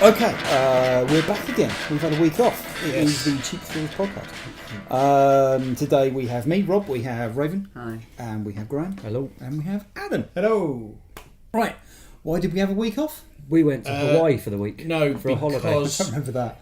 Okay, we're back again. We've had a week off. It is the Cheap Thrills podcast. Today we have me, Rob, we have Raven. Hi. And we have Graham. Hello. And we have Adam. Hello. Right, why did we have a week off? We went to Hawaii for the week. No, for a holiday. I don't remember that.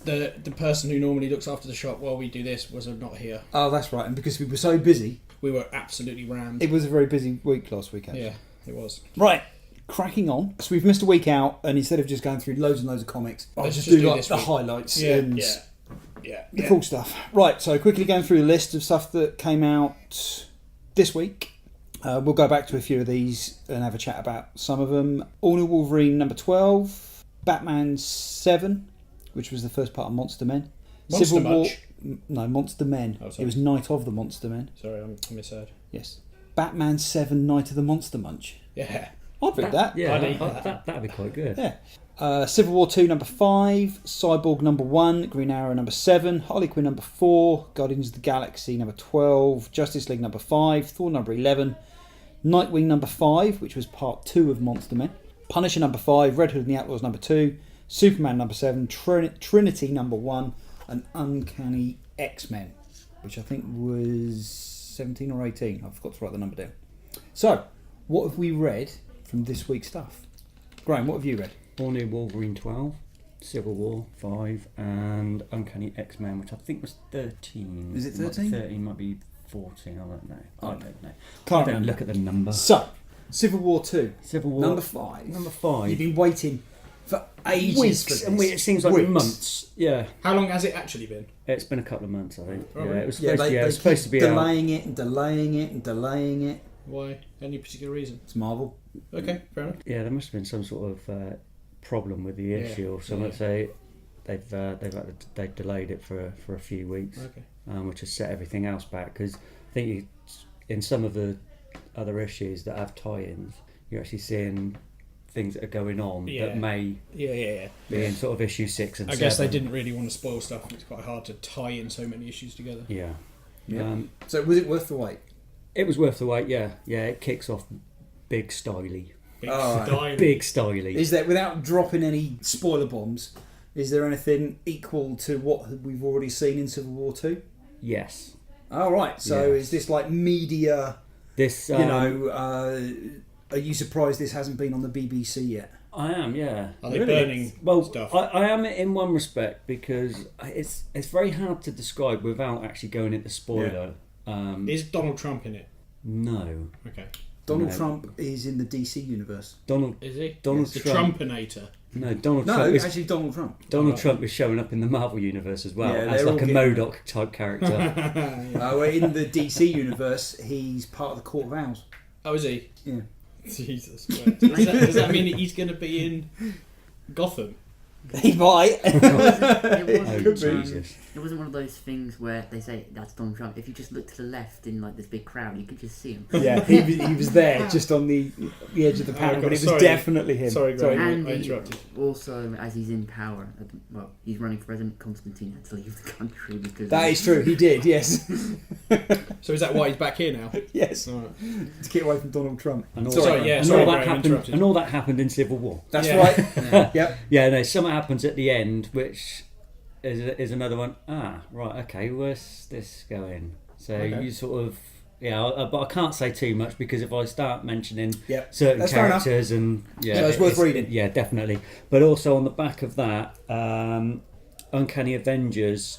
the person who normally looks after the shop while we do this was not here. Oh, that's right. And because we were so busy, We were absolutely rammed. it was a very busy week last weekend. Yeah, it was. Right, cracking on. So we've missed a week out, and instead of just going through loads and loads of comics, I'll Let's just just do do like this the week. highlights Yeah, and yeah. the cool stuff. Right, so quickly going through the list of stuff that came out this week. We'll go back to a few of these and have a chat about some of them. All New Wolverine number 12, Batman 7, which was the first part of Monster Men. Monster War. Much? No, Monster Men. Oh, sorry. It was Night of the Monster Men. Sorry, I misheard. Yes. Batman 7, Night of the Monster Munch. Yeah. I'd read that. Yeah, I'd eat that'd be quite good. Yeah. Civil War 2 number 5, Cyborg number 1, Green Arrow number 7, Harley Quinn number 4, Guardians of the Galaxy number 12, Justice League number 5, Thor number 11, Nightwing number 5, which was part 2 of Monster Men, Punisher number 5, Red Hood and the Outlaws number 2, Superman number 7, Trinity number 1, and Uncanny X-Men, which I think was 17 or 18. I forgot to write the number down. So, what have we read from this week's stuff? Graham, what have you read? All New Wolverine 12, Civil War 5, and Uncanny X-Men, which I think was 13. Is it Might be 13? 13, might be 14, I don't know. I don't know. Can't I don't remember. look at the number. So, Civil War 2, Civil War number 5. Number 5. You've been waiting for ages Weeks, for this. and it seems like Weeks. months. Yeah, How long has it actually been? it's been a couple of months, I think. Oh, Yeah, really? it was Yeah, supposed, they it was keep supposed to be out. delaying it and delaying it and delaying it. Why? Any particular reason? It's Marvel. Okay, fair enough. Yeah, there must have been some sort of problem with the Yeah, issue, or something. yeah. So they've delayed it for a few weeks, Okay. which has set everything else back. Because I think in some of the other issues that have tie-ins, you're actually seeing things that are going on Yeah. that may Yeah. be in sort of issue 6 and I 7. guess they didn't really want to spoil stuff. It's quite hard to tie in so many issues together. Yeah. Yeah. So, was it worth the wait? It was worth the wait. Yeah. It kicks off big styly. Big Oh, styling. Big styly. Is there, without dropping any spoiler bombs, is there anything equal to what we've already seen in Civil War 2? Yes. Oh, right. So, Yeah. is this like media, This. are you surprised this hasn't been on the BBC yet? I am. Yeah. Are they Really? burning Well, stuff? I am in one respect because it's very hard to describe without actually going into spoiler. Is Donald Trump in it? No, Okay. Donald No. Trump is in the DC universe. Donald Is he? Donald The Trump. Trumpinator. No, Donald No, Trump is actually Donald Trump. Trump is showing up in the Marvel universe as well Yeah, as they're like all a getting- MODOK type character. Well, in the DC universe, he's part of the Court of Owls. Oh, is he? Yeah. Jesus Christ. Does that mean that he's going to be in Gotham? He might. It Oh wasn't, Jesus! it wasn't one of those things where they say that's Donald Trump. If you just look to the left in like this big crowd, you could just see him. Yeah, he was there just on the edge of the panel, God, but it was sorry. definitely him. Sorry, Graham. And I he interrupted. also, as he's in power, he's running for president. Constantine had to leave the country because That is true. He did. Yes. So is that why he's back here now? Yes. Alright. To get away from Donald Trump. And all Sorry, that, yeah, and sorry, all that Graham, happened. interrupted. And all that happened in Civil War. That's Yeah. right. Yeah. Yep. Yeah, no. Something happens at the end, which is another one. Right. Okay. Where's this going? So Okay. you sort of. Yeah, but I can't say too much because if I start mentioning Yep. certain That's fair enough. characters and So it's worth reading. Yeah, definitely. But also on the back of that, Uncanny Avengers,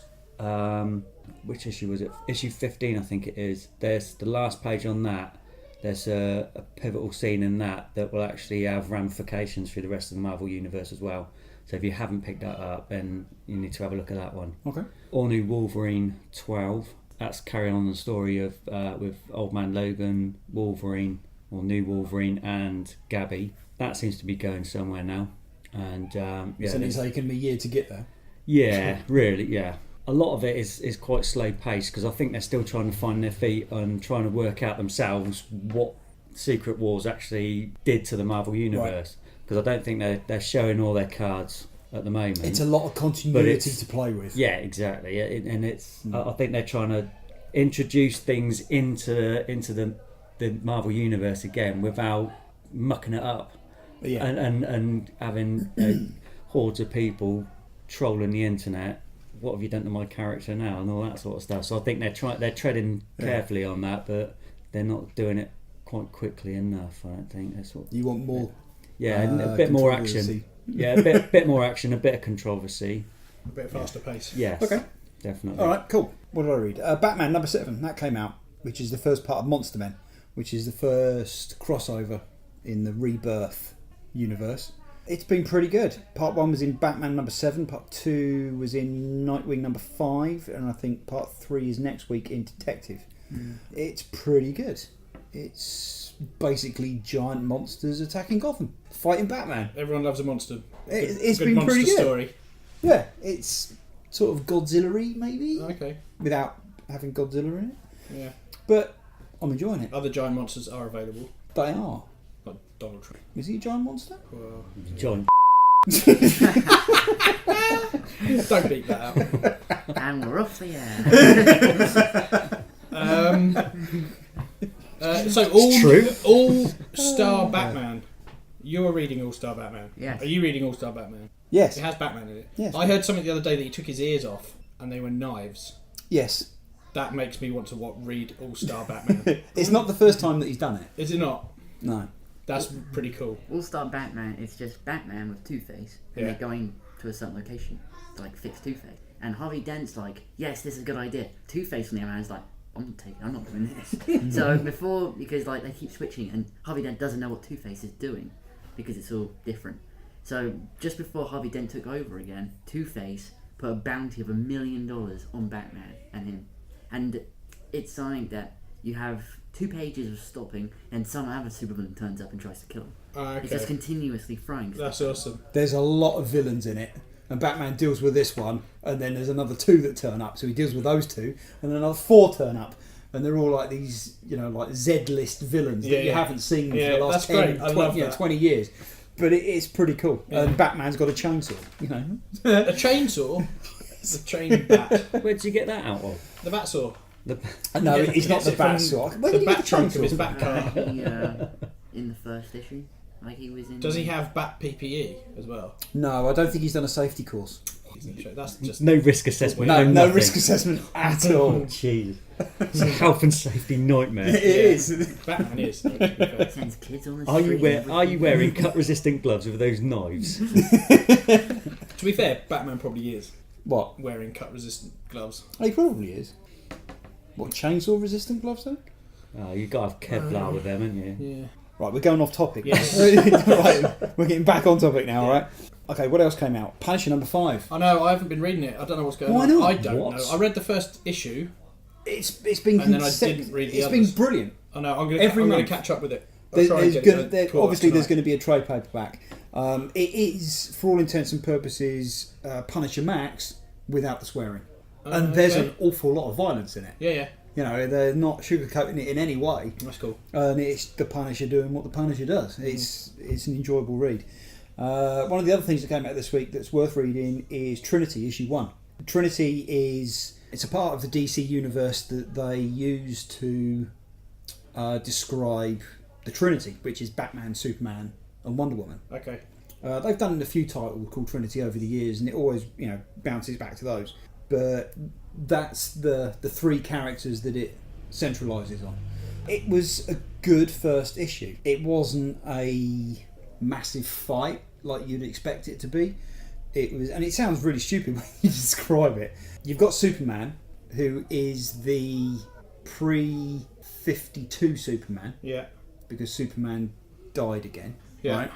which issue was it? Issue 15, I think it is. There's the last page on that. There's a pivotal scene in that will actually have ramifications through the rest of the Marvel universe as well. So if you haven't picked that up, then you need to have a look at that one. Okay. All New Wolverine 12. That's carrying on the story of with Old Man Logan, Wolverine, or New Wolverine, and Gabby. That seems to be going somewhere now. And So it's taken me a year to get there. yeah, really, yeah. A lot of it is quite slow paced because I think they're still trying to find their feet and trying to work out themselves what Secret Wars actually did to the Marvel universe. Because I don't think they're showing all their cards at the moment. It's a lot of continuity to play with. Yeah, exactly. And it's I think they're trying to introduce things into the Marvel universe again without mucking it up. Yeah. And having hordes of people trolling the internet. What have you done to my character now, and all that sort of stuff. So I think they're treading carefully on that, but they're not doing it quite quickly enough. I don't think that's what You want more. a bit more action. Yeah, a bit more action, a bit of controversy. A bit faster pace. Yes. Okay. Definitely. All right, cool. What did I read? Batman number 7, that came out, which is the first part of Monster Men, which is the first crossover in the Rebirth universe. It's been pretty good. Part 1 was in Batman number 7, part 2 was in Nightwing number 5, and I think part 3 is next week in Detective. It's pretty good. It's basically giant monsters attacking Gotham, fighting Batman. Everyone loves a monster. It's good been monster pretty good. Story. Yeah, it's sort of Godzilla-y maybe, Okay. without having Godzilla in it. Yeah. But I'm enjoying it. Other giant monsters are available. They are. Like Donald Trump. Is he a giant monster? Well, John. don't beat that out. And we're off the air. So all Star Batman. You're reading All Star Batman. Yes. Are you reading All Star Batman? Yes. It has Batman in it. Yes. I heard something the other day that he took his ears off and they were knives. Yes. That makes me want to read All Star Batman. It's not the first time that he's done it. Is it not? No. That's pretty cool. All-Star Batman is just Batman with Two-Face, and they're going to a certain location to like fix Two-Face. And Harvey Dent's like, yes, this is a good idea. Two-Face on the other hand is like, I'm not doing this. So before, because like they keep switching, and Harvey Dent doesn't know what Two-Face is doing because it's all different. So just before Harvey Dent took over again, Two-Face put a bounty of $1 million on Batman and him, and it's something that you have 2 pages of stopping, and some other supervillain turns up and tries to kill him. Okay. It's just continuously throwing stuff. That's awesome. There's a lot of villains in it, and Batman deals with this one, and then there's another 2 that turn up, so he deals with those 2, and then another 4 turn up, and they're all like these, like Z-list villains that you haven't seen for the last that's 10, great. I 20, love that. 20 years. But it's pretty cool. Yeah. And Batman's got a chainsaw, A chainsaw? The chain bat. Where did you get that out of? The bat saw. No, Yeah, it's not gets the it from bat saw. Where The did he get bat the trunk of his chainsaw? bat car. He, in the first issue, like he was in. Does he have bat PPE as well? No, I don't think he's done a safety course. That's just No risk assessment. No nothing. risk assessment at all. Jeez. It's a health and safety nightmare. It is. Batman is. To be fair. Sends kids on the Are you street. are you wearing cut-resistant gloves with those knives? To be fair, Batman probably is What? wearing cut-resistant gloves. Oh, he probably is. What, chainsaw resistant gloves though? Oh, you got to have Kevlar with them, haven't you? Yeah. Right, we're going off topic. Yes. Right, we're getting back on topic now, alright? Okay, what else came out? Punisher number 5. I know. I haven't been reading it. I don't know what's going Why on. not? I don't What? know. I read the first issue. It's been And then I didn't read the It's others. been brilliant. I know. I'm Every going month. to catch up with it. I'll There's, try and there's get gonna, it there, caught up obviously, there's tonight. going to be a trade paperback. It is, for all intents and purposes, Punisher Max without the swearing, and there's okay. an awful lot of violence in it. Yeah. They're not sugarcoating it in any way, That's cool. and it's the Punisher doing what the Punisher does. It's an enjoyable read. One of the other things that came out this week that's worth reading is Trinity issue 1. Trinity it's a part of the DC universe that they use to describe the Trinity, which is Batman, Superman, and Wonder Woman. Okay. They've done a few titles called Trinity over the years, and it always bounces back to those. But that's the 3 characters that it centralises on. It was a good first issue. It wasn't a massive fight like you'd expect it to be. It was, and it sounds really stupid when you describe it. You've got Superman, who is the pre-52 Superman, Yeah. because Superman died again. Yeah. Right?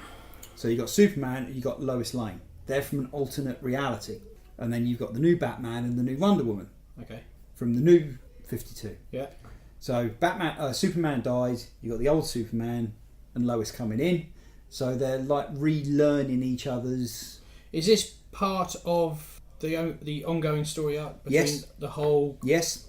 So you've got Superman and you've got Lois Lane. They're from an alternate reality. And then you've got the new Batman and the new Wonder Woman Okay. from the new 52. Yeah. So Superman died, you've got the old Superman and Lois coming in. So they're like relearning each other's... Is this part of the ongoing story arc between Yes. the whole? Yes,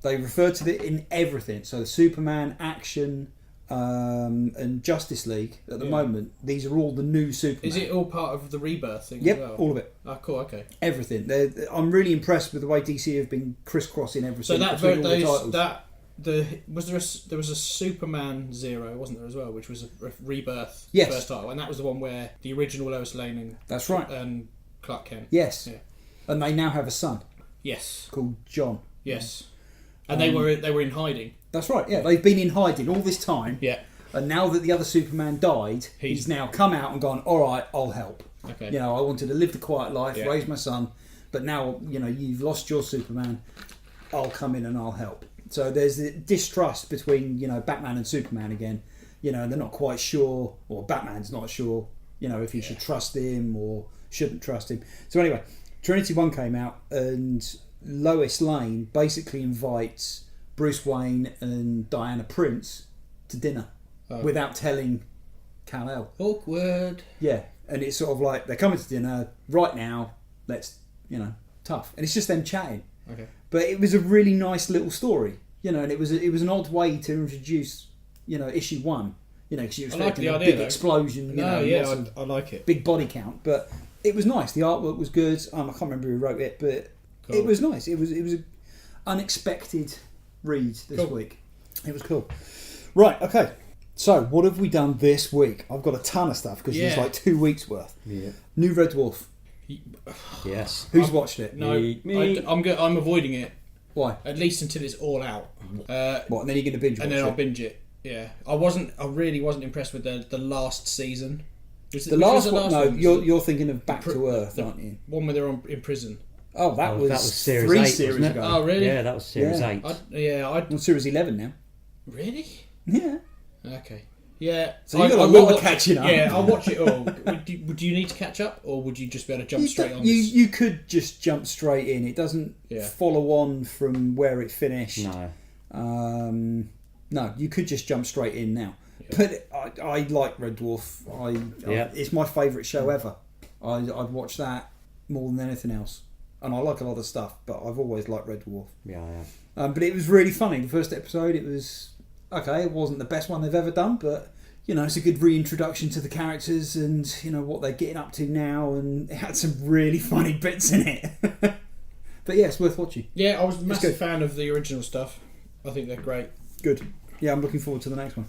they refer to it in everything. So Superman, Action, and Justice League at the moment, these are all the new Superman. Is it all part of the rebirth thing? Yep, as well? all of it. Ah, cool. Okay. Everything. I'm really impressed with the way DC have been crisscrossing everything So that between all the those titles. that there was a Superman 0, wasn't there as well, which was a rebirth Yes. first title, and that was the one where the original Lois Lane That's right. and Clark Kent. Yes. Yeah. And they now have a son Yes. called John. Yes. And they were in hiding. That's right. Yeah, they've been in hiding all this time. Yeah. And now that the other Superman died, he's now come out and gone, all right, I'll help. Okay. You know, I wanted to live the quiet life, Yeah. raise my son, but now, you know, you've lost your Superman, I'll come in and I'll help. So there's the distrust between, you know, Batman and Superman again. You know, they're not quite sure, or Batman's not sure, you know, if he should trust him or shouldn't trust him. So anyway, Trinity 1 came out and Lois Lane basically invites Bruce Wayne and Diana Prince to dinner without telling Kal-El. Awkward. Yeah, and it's sort of like they're coming to dinner right now. Let's, you know, tough, and it's just them chatting. Okay. But it was a really nice little story, you know, and it was an odd way to introduce, you know, issue 1. You know, because you're expecting a big explosion. You know, lots of I like it. big body count, but it was nice. The artwork was good. I can't remember who wrote it, but it was nice. It was an unexpected read this week. It was cool. Right, okay. So, what have we done this week? I've got a ton of stuff because there's like 2 weeks worth. Yeah. New Red Dwarf. Yes. Who's watched it? No, Me. I'm avoiding it Why? at least until it's all out. What? And then you're going to binge watch And then it? I'll binge it. Yeah, I really wasn't impressed with the last season. The last one? No, you're thinking of Back to Earth, aren't you? One where they're in prison. Oh, that was series 3 8, series wasn't it? ago. Oh, really? Yeah, that was series 8. On series 11 now. Really? Yeah. Okay. Yeah. So you've got a lot of catching up. Yeah, I'll watch it all. Would you need to catch up, or would you just be able to jump straight on? You could just jump straight in. It doesn't Yeah. follow on from where it finished. No. No, you could just jump straight in now. Yeah. But I like Red Dwarf. It's my favourite show ever. I'd watch that more than anything else. And I like a lot of stuff, but I've always liked Red Dwarf. Yeah, I have. But it was really funny. The first episode, it was okay. It wasn't the best one they've ever done, but you know, it's a good reintroduction to the characters and you know what they're getting up to now. And it had some really funny bits in it. But yeah, it's worth watching. Yeah, I was a massive fan of the original stuff. I think they're great. Good. Yeah, I'm looking forward to the next one.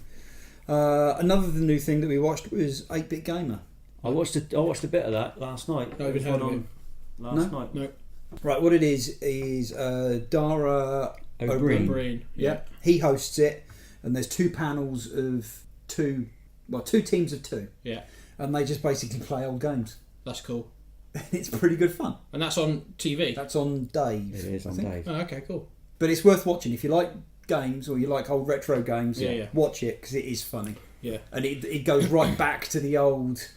Another new thing that we watched was 8-Bit Gamer. I watched a bit of that last night. No, I haven't heard of it. Last night. No. Right, what it is Dara O'Brien. Yeah. He hosts it, and there's 2 panels of 2 teams of 2. Yeah. And they just basically play old games. That's cool. It's pretty good fun. And that's on TV? That's on Dave. It is on Dave. Oh, okay, cool. But it's worth watching. If you like games or you like old retro games, Yeah. watch it because it is funny. Yeah. And it goes right back to the old,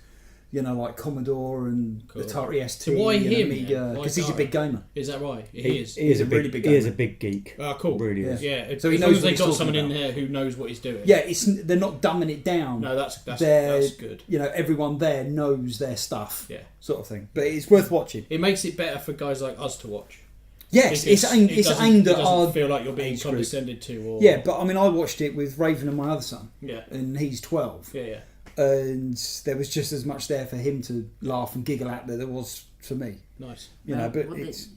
you know, like Commodore and Atari ST So why and him? Amiga, because he's a big gamer. Is that right? He is. He is a really big He is gamer. a big geek. Oh, cool. Really is. Yeah. So he as knows long as what they've he's got talking someone in about. there who knows what he's doing. Yeah, they're not dumbing it down. No, that's They're, good. You know, everyone there knows their stuff. Yeah. Sort of thing. But it's worth watching. It makes it better for guys like us to watch. Yes, Because it's aimed at it our. doesn't feel like you're being age group. condescended to. Or, Yeah, but I mean, I watched it with Raven and my other son, Yeah. and he's 12. Yeah. And there was just as much there for him to laugh and giggle at that there was for me. Nice. You know, but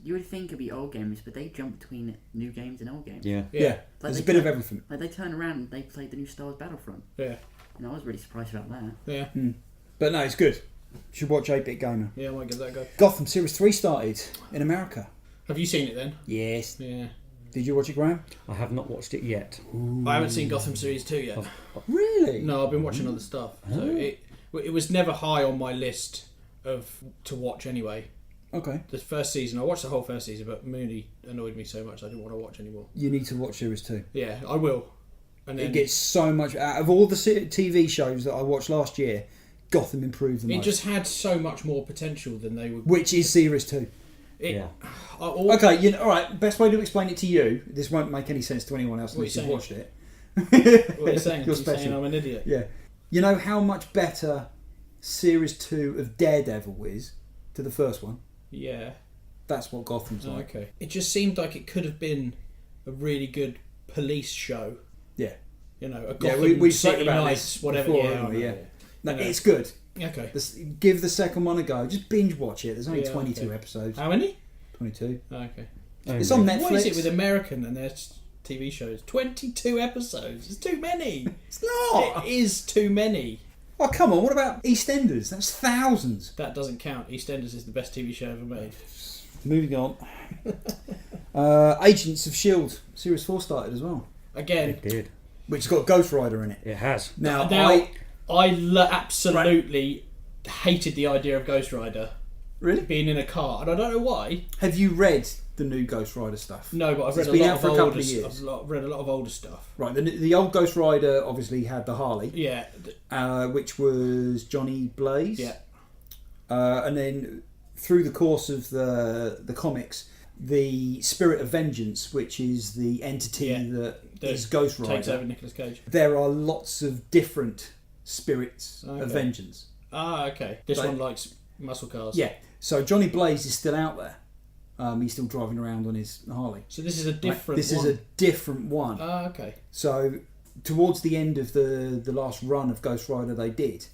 you would think it'd be old games, but they jump between new games and old games. Yeah. yeah, there's a bit of everything. Like they turn around and they played the new Star Wars Battlefront. Yeah. And I was really surprised about that. Yeah. But no, it's good. You should watch 8-Bit Gamer. Yeah, I might give that a go. Gotham Series 3 started in America. Have you seen it then? Yes. Yeah. Did you watch it, Graham? I have not watched it yet. I haven't seen Gotham Series 2 yet. Really? No, I've been watching other stuff. So it was never high on my list to watch anyway. Okay. The first season, I watched the whole first season, but Mooney annoyed me so much I didn't want to watch anymore. You need to watch Series 2. Yeah, I will. And then It gets so much out of all the TV shows that I watched last year. Gotham improved the it most. just had so much more potential than they would. Which is Series 2. Yeah. Okay, all right. Best way to explain it to you. This won't make any sense to anyone else unless you've watched it. What are you saying? You're You're saying special. I'm an idiot. Yeah. You know how much better Series 2 of Daredevil is to the first one? Yeah. That's what Gotham's like. Okay. It just seemed like it could have been a really good police show. Yeah. You know, a Yeah, Gotham we've City spoken about Nights, this whatever. before, Yeah, haven't we? I know, No, You know. it's good. Okay. Give the second one a go. Just binge watch it. There's only Yeah, 22 okay. episodes. How many? 22. Okay. It's on Netflix. What is it with American and they're TV shows. 22 episodes. It's too many. It's not. It is too many. Oh, come on. What about EastEnders? That's thousands. That doesn't count. EastEnders is the best TV show ever made. Moving on. Agents of S.H.I.E.L.D. Series 4 started as well. Again, It did. Which has got Ghost Rider in it. It has. Now I absolutely hated the idea of Ghost Rider Really? being in a car, and I don't know why. Have you read the new Ghost Rider stuff? No, but I've read It's been a out lot for a of couple older. of years. I've read a lot of older stuff. Right, the old Ghost Rider obviously had the Harley, Yeah, which was Johnny Blaze. yeah. And then through the course of the comics, the Spirit of Vengeance, which is the entity Yeah, that that is Ghost Takes over Rider. Nicolas Cage. There are lots of different spirits Okay. of vengeance. Ah, okay. This Like- one likes muscle cars. Yeah, so Johnny Blaze is still out there. He's still driving around on his Harley. So this is a Right, different This one. is a different one. Ah, okay. So towards the end of the last run of Ghost Rider they did,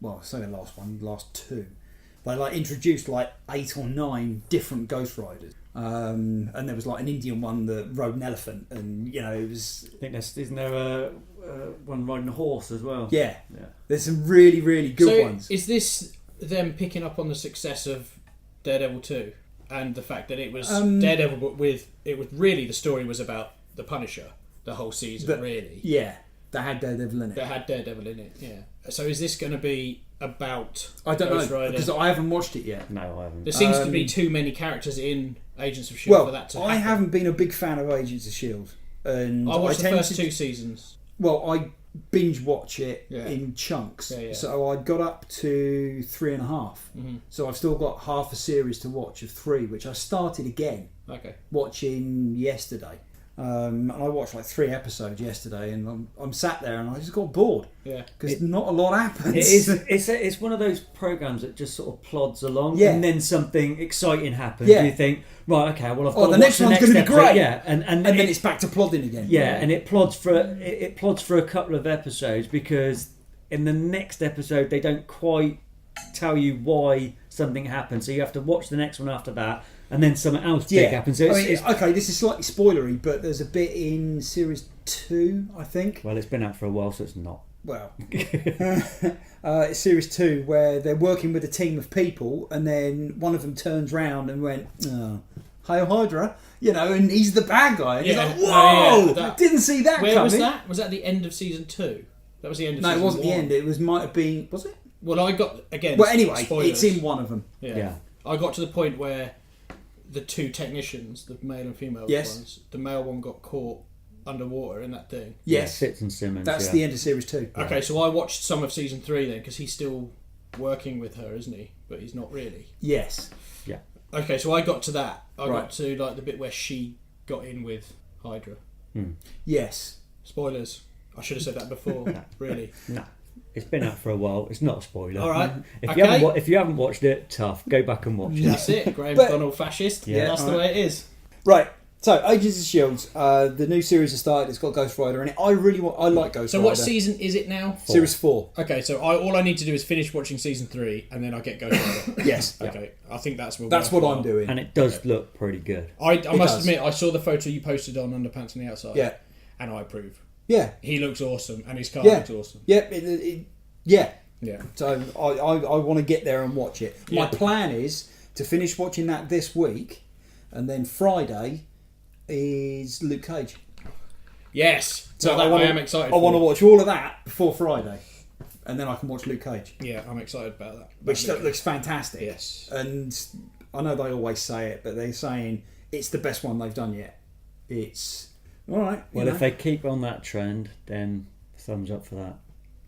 well, I say the last one, the last two, they like introduced like 8 or 9 different Ghost Riders. And there was like an Indian one that rode an elephant, and you know it was I think isn't there one riding a horse as well? yeah. Yeah. There's some really really good So ones. is this them picking up on the success of Daredevil 2 and the fact that it was Daredevil, but it was really the story was about the Punisher the whole season, But- really. Yeah, that had Daredevil in it. That had Daredevil in it. Yeah. So is this going to be about I don't Ghost know Rider? because I haven't watched it yet. No, I haven't. There seems to be too many characters in Agents of S.H.I.E.L.D. for that to happen. I haven't been a big fan of Agents of S.H.I.E.L.D. and I watched the tend first to- 2 seasons. Well, I binge watch it Yeah. in chunks. Yeah, yeah. So I got up to 3.5. Mhm. So I've still got half a series to watch of 3, which I started again Okay. watching yesterday. And I watched like 3 episodes yesterday, and I'm sat there and I just got bored Yeah. because not a lot happens. It is. It's one of those programs that just sort of plods along, Yeah. and then something exciting happens. Yeah. You think, right, okay, well, I've got Oh, to the watch next one's gonna be episode. great. Yeah, and and then it's back to plodding again. yeah, and it plods for a couple of episodes because in the next episode they don't quite tell you why something happened, so you have to watch the next one after that, and then something else big happens. So I it's, mean, okay, this is slightly spoilery, but there's a bit in series 2, I think. well, it's been out for a while, so it's not. Well, it's series 2 where they're working with a team of people, and then one of them turns round and went, "Oh, Hail Hydra," you know, and he's the bad guy. And Yeah. he's like, Oh, "Whoa, yeah, that- didn't see that Where coming." was that? Was that the end of season 2? That was the end of No, season it wasn't 1. the end. It might have been. Was it? Well, I got again. Well, anyway, spoilers. it's in one of them. Yeah. I got to the point where the 2 technicians, the male and female Yes. ones, the male one got caught underwater in that thing. Yes, Fitz and Simmons. that's yeah. the end of series 2. Okay, so I watched some of season 3 then because he's still working with her, isn't he? But he's not really. Yes. Okay, so I got to that. I Right. got to like the bit where she got in with Hydra. Yes. Spoilers. I should have said that before. Really. No, it's been out for a while. It's not a spoiler. All right. If Okay. you haven't watched it, tough. Go back and watch it. That's it. Graham's But- gone all fascist. Yeah. That's the way it is. Right. So, Agents of S.H.I.E.L.D. The new series has started. It's got Ghost Rider in it. I like Ghost So Rider. what season is it now? Series 4. Okay, so all I need to do is finish watching season 3 and then I get Ghost Rider. Yes. Okay, I think that's what I'm doing. And it does look pretty good. I must does. admit, I saw the photo you posted on Underpants on the Outside. Yeah. And I approve. Yeah. He looks awesome and his car Yeah. looks awesome. Yeah. Yeah. Yeah. So I want to get there and watch it. My Yeah. plan is to finish watching that this week, and then Friday is Luke Cage. Yes. So So that I I am excited I want to for. watch all of that before Friday, and then I can watch Luke Cage, Yeah, I'm excited about that. which That looks fantastic. Yes. And I know they always say it, but they're saying it's the best one they've done yet. It's all right. Well, if they keep on that trend, then thumbs up for that.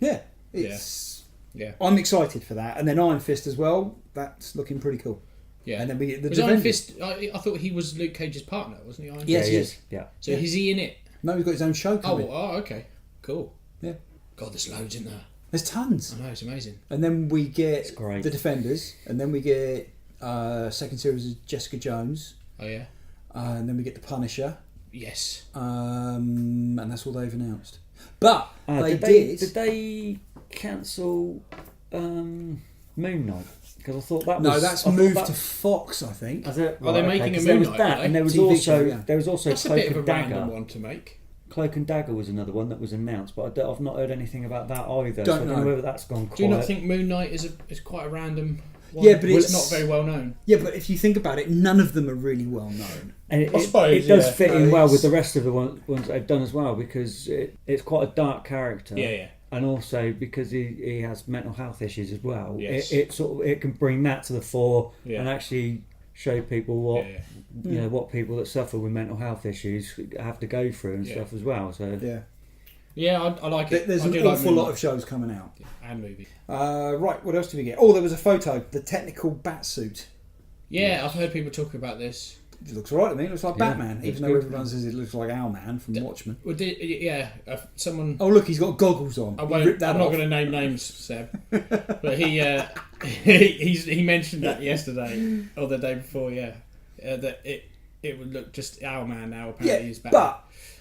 yeah, it's. Yeah. I'm excited for that, and then Iron Fist as well. That's looking pretty cool. Yeah. And then we get the was Iron Defenders. Fist? I thought he was Luke Cage's partner, wasn't he? Iron Yes, Fist? he is. Yeah. So is he in it? No, he's got his own show Oh, coming. okay. Cool. Yeah. God, there's loads in there. There's tons. I know, it's amazing. And then we get great. the Defenders, and then we get second series of Jessica Jones, Oh, yeah? and then we get the Punisher, Yes. and that's all they've announced. But Did did. they cancel Moon Knight? Because I thought that was... No, that's moved to Fox, I think. Is it? Are they making a 'cause Moon there was Knight, that, are and there was TV also show, yeah. That's a Cloak bit of a and Dagger. random one to make. Cloak and Dagger was another one that was announced, but I've not heard anything about that either. Don't so I don't know. know whether that's gone quiet. Do you not think Moon Knight is quite a random one? Yeah, but Well, it's not very well known. Yeah, but if you think about it, none of them are really well known. And it, I suppose, it does yeah. fit in No, well it's- with the rest of the ones they've done as well, because it's quite a dark character. Yeah. And also because he has mental health issues as well. Yes. It can bring that to the fore Yeah. and actually show people what Yeah. what people that suffer with mental health issues have to go through and Yeah. stuff as well. So Yeah. Yeah, I like it. There's I an do like awful Moon lot Knight. of shows coming out. And movies. Right, what else did we get? Oh, there was a photo. The technical bat suit. Yeah, I've heard people talk about this. It looks alright to me. It looks like Yeah, Batman, looks even though good. everyone says it looks like Owlman from Watchmen. Well, someone. Oh, look, he's got goggles on. I He won't, ripped that I'm not off. going to name names, Seb, but he mentioned that yesterday or the day before. Yeah, that it would look just Owlman now. Apparently, Yeah, he's Batman.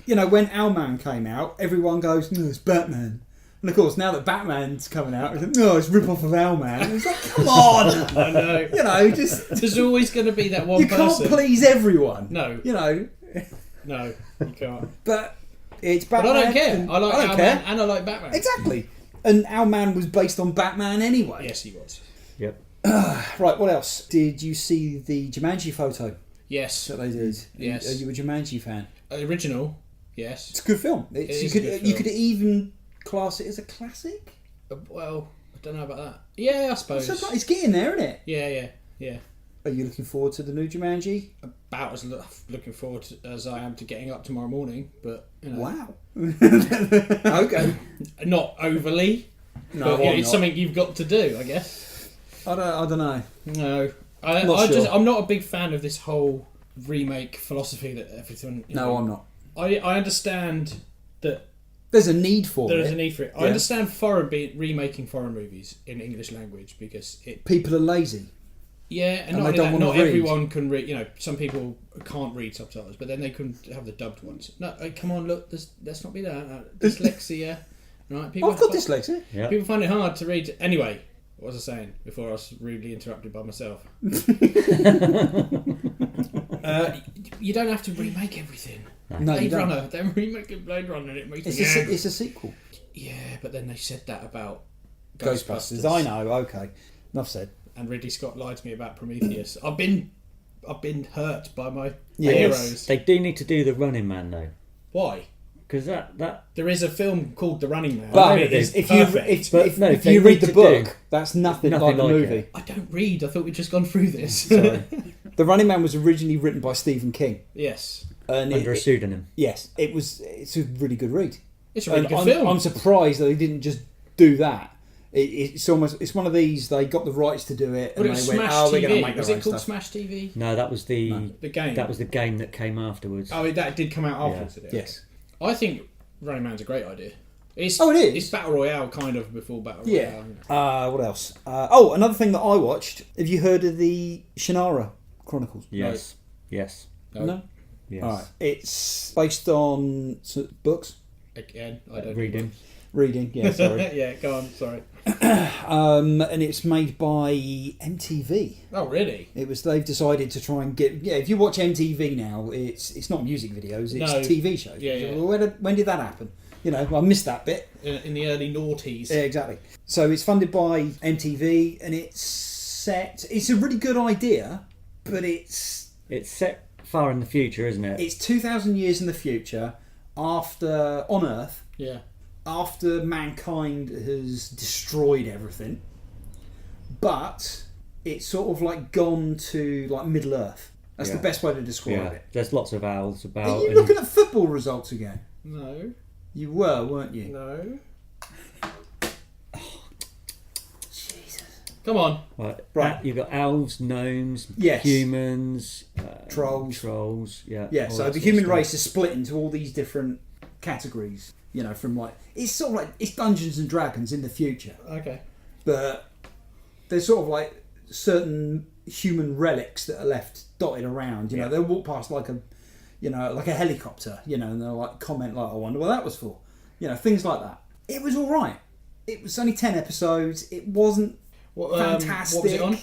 but when Owlman came out, everyone goes, "No, it's Batman." And of course, now that Batman's coming out, it's like, "No, it's rip off of Owlman." And it's like, come on, I know. just There's always going to be that one you person. can't please everyone. No, No, you can't. but it's But Batman. I don't care. and I like don't Owlman care. and I like Batman. Exactly. And Owlman was based on Batman anyway. Yes, he was. yep. Right, what else? Did you see the Jumanji photo Yes, that they did? Yes. Are you a Jumanji fan? original. Yes. It's a good film. It is a good You film. could even class it as a classic. Well, I don't know about that. Yeah, I suppose. It's getting there, isn't it? Yeah. Are you looking forward to the new Jumanji? About as looking forward as I am to getting up tomorrow morning, but you know, Wow. Okay. not overly. No, but, yeah, I'm it's not. something you've got to do, I guess. I don't know. No, Not sure. I'm not a big fan of this whole remake philosophy that everything. No, I'm not. I understand that There's a need for there it. is a need for it. I Yeah. understand remaking foreign movies in English language because it. People are lazy. Yeah, and And not they only don't that, wanna not read. everyone can read. You know, some people can't read subtitles, but then they can have the dubbed ones. No, come on, look, let's not be that. Dyslexia, right? People I've got dyslexia. Yeah. People find it hard to read. Anyway, what was I saying before I was rudely interrupted by myself? You don't have to remake everything. No, you Blade don't. Runner, they're remaking Blade Runner and it makes It's me it's a sequel. Yeah, but then they said that about Ghostbusters. I know. Okay. Enough said. And Ridley Scott lied to me about Prometheus. I've been hurt by my Yes. heroes. They do need to do the Running Man though, Why? because that There is a film called The Running Man. But it is if perfect. if they you read need the to book, do that's nothing nothing like the like movie. it. I don't read. I thought we'd just gone through this. Sorry. The Running Man was originally written by Stephen King. Yes. And under a pseudonym. yes, it's a really good read. It's a really And good I'm, film. I'm surprised that they didn't just do that. It's one of these. They got the rights to do it, But and it was they went, Smash "Oh, we're going to TV. make Was their it own called stuff." Smash TV? No, that was the The game. that was the game that came afterwards. Oh, that did come out afterwards. Did it? Yes. I think Running Man's a great idea. It's, Oh, it is. It's Battle Royale kind of before Battle Yeah. Royale. You know. What else? Another thing that I watched. Have you heard of the Shannara Chronicles? Yes, yes, No. yes. All right. It's based on books, Again, I don't Reading. reading. Yeah, sorry. Yeah, go on. Sorry. And it's made by MTV. Oh, really? They've decided to try and get. Yeah, if you watch MTV now, it's not music videos, it's No. TV shows. Yeah, yeah. Well, when did that happen? You know, I missed that bit. In the early noughties. Yeah, exactly. So it's funded by MTV, and it's set. It's a really good idea, but it's Set far in the future, isn't it? it's 2,000 years in the future, after on Earth, Yeah. after mankind has destroyed everything, but it's sort of like gone to like Middle Earth. That's the Yeah. best way to describe Yeah, it. there's lots of owls about. Are you and- looking at football results again? No. You were, weren't you? No. Jesus. Come on. Right. You've got elves, gnomes, Yes. humans, Trolls. Yeah. Yeah, all so that the sort of human stuff. race is split into all these different categories. You know, from like it's sort of like it's Dungeons and Dragons in the future, Okay. but there's sort of like certain human relics that are left dotted around. You know, they'll walk past like a helicopter. You know, and they'll like comment like, "I wonder what that was for." You know, things like that. It was all right. It was only 10 episodes. It wasn't Fantastic. What was it on?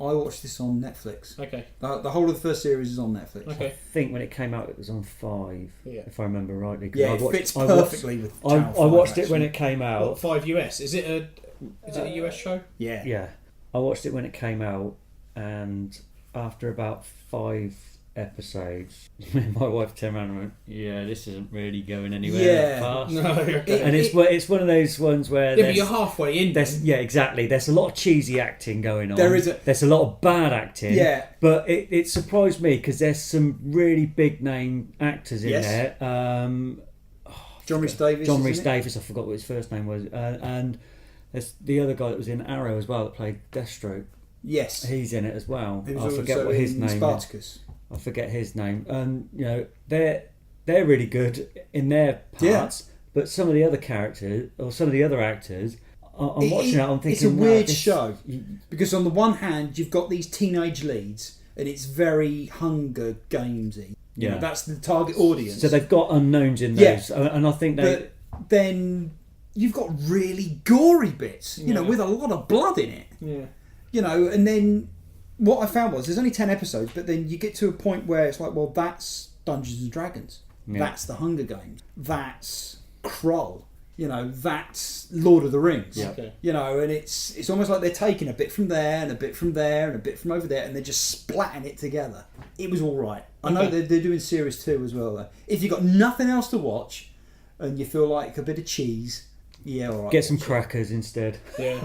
I watched this on Netflix. Okay. The whole of the first series is on Netflix. Okay. I think when it came out, it was on 5, Yeah. if I remember rightly. 'cause Yeah, it fits perfectly with Channel 5, I watched it when actually. it came out. What, 5 US? Is it a US show? Yeah. Yeah, I watched it when it came out, and after about 5 episodes, my wife turned around and went, "Yeah, this isn't really going anywhere Yeah. fast." No. Okay. And it's one of those ones where Yeah, but you're halfway in. yeah, exactly. There's a lot of cheesy acting going on. There's a lot of bad acting. Yeah. But it surprised me because there's some really big name actors in there. John Rhys Davies. John Rhys isn't it? Davies, I forgot what his first name was, and there's the other guy that was in Arrow as well that played Deathstroke. Yes. He's in it as well. He was I forget also what his in name is. Spartacus. I forget his name. And they're really good in their parts, but some of the other characters or some of the other actors, I'm watching it. I'm thinking it's a weird this- show because on the one hand you've got these teenage leads and it's very Hunger Gamesy. Yeah. That's the target audience. So they've got unknowns in Yeah. those, and I think but then you've got really gory bits, with a lot of blood in it. Yeah. And then what I found was there's only 10 episodes, but then you get to a point where it's like, well, that's Dungeons and Dragons. Yeah. That's the Hunger Games. That's Krull. That's Lord of the Rings. Yeah. Okay. And it's almost like they're taking a bit from there and a bit from there and a bit from over there and they're just splatting it together. It was all right. I know they're doing series 2 as well, though. If you've got nothing else to watch and you feel like a bit of cheese, yeah, all right. get some crackers instead. Yeah.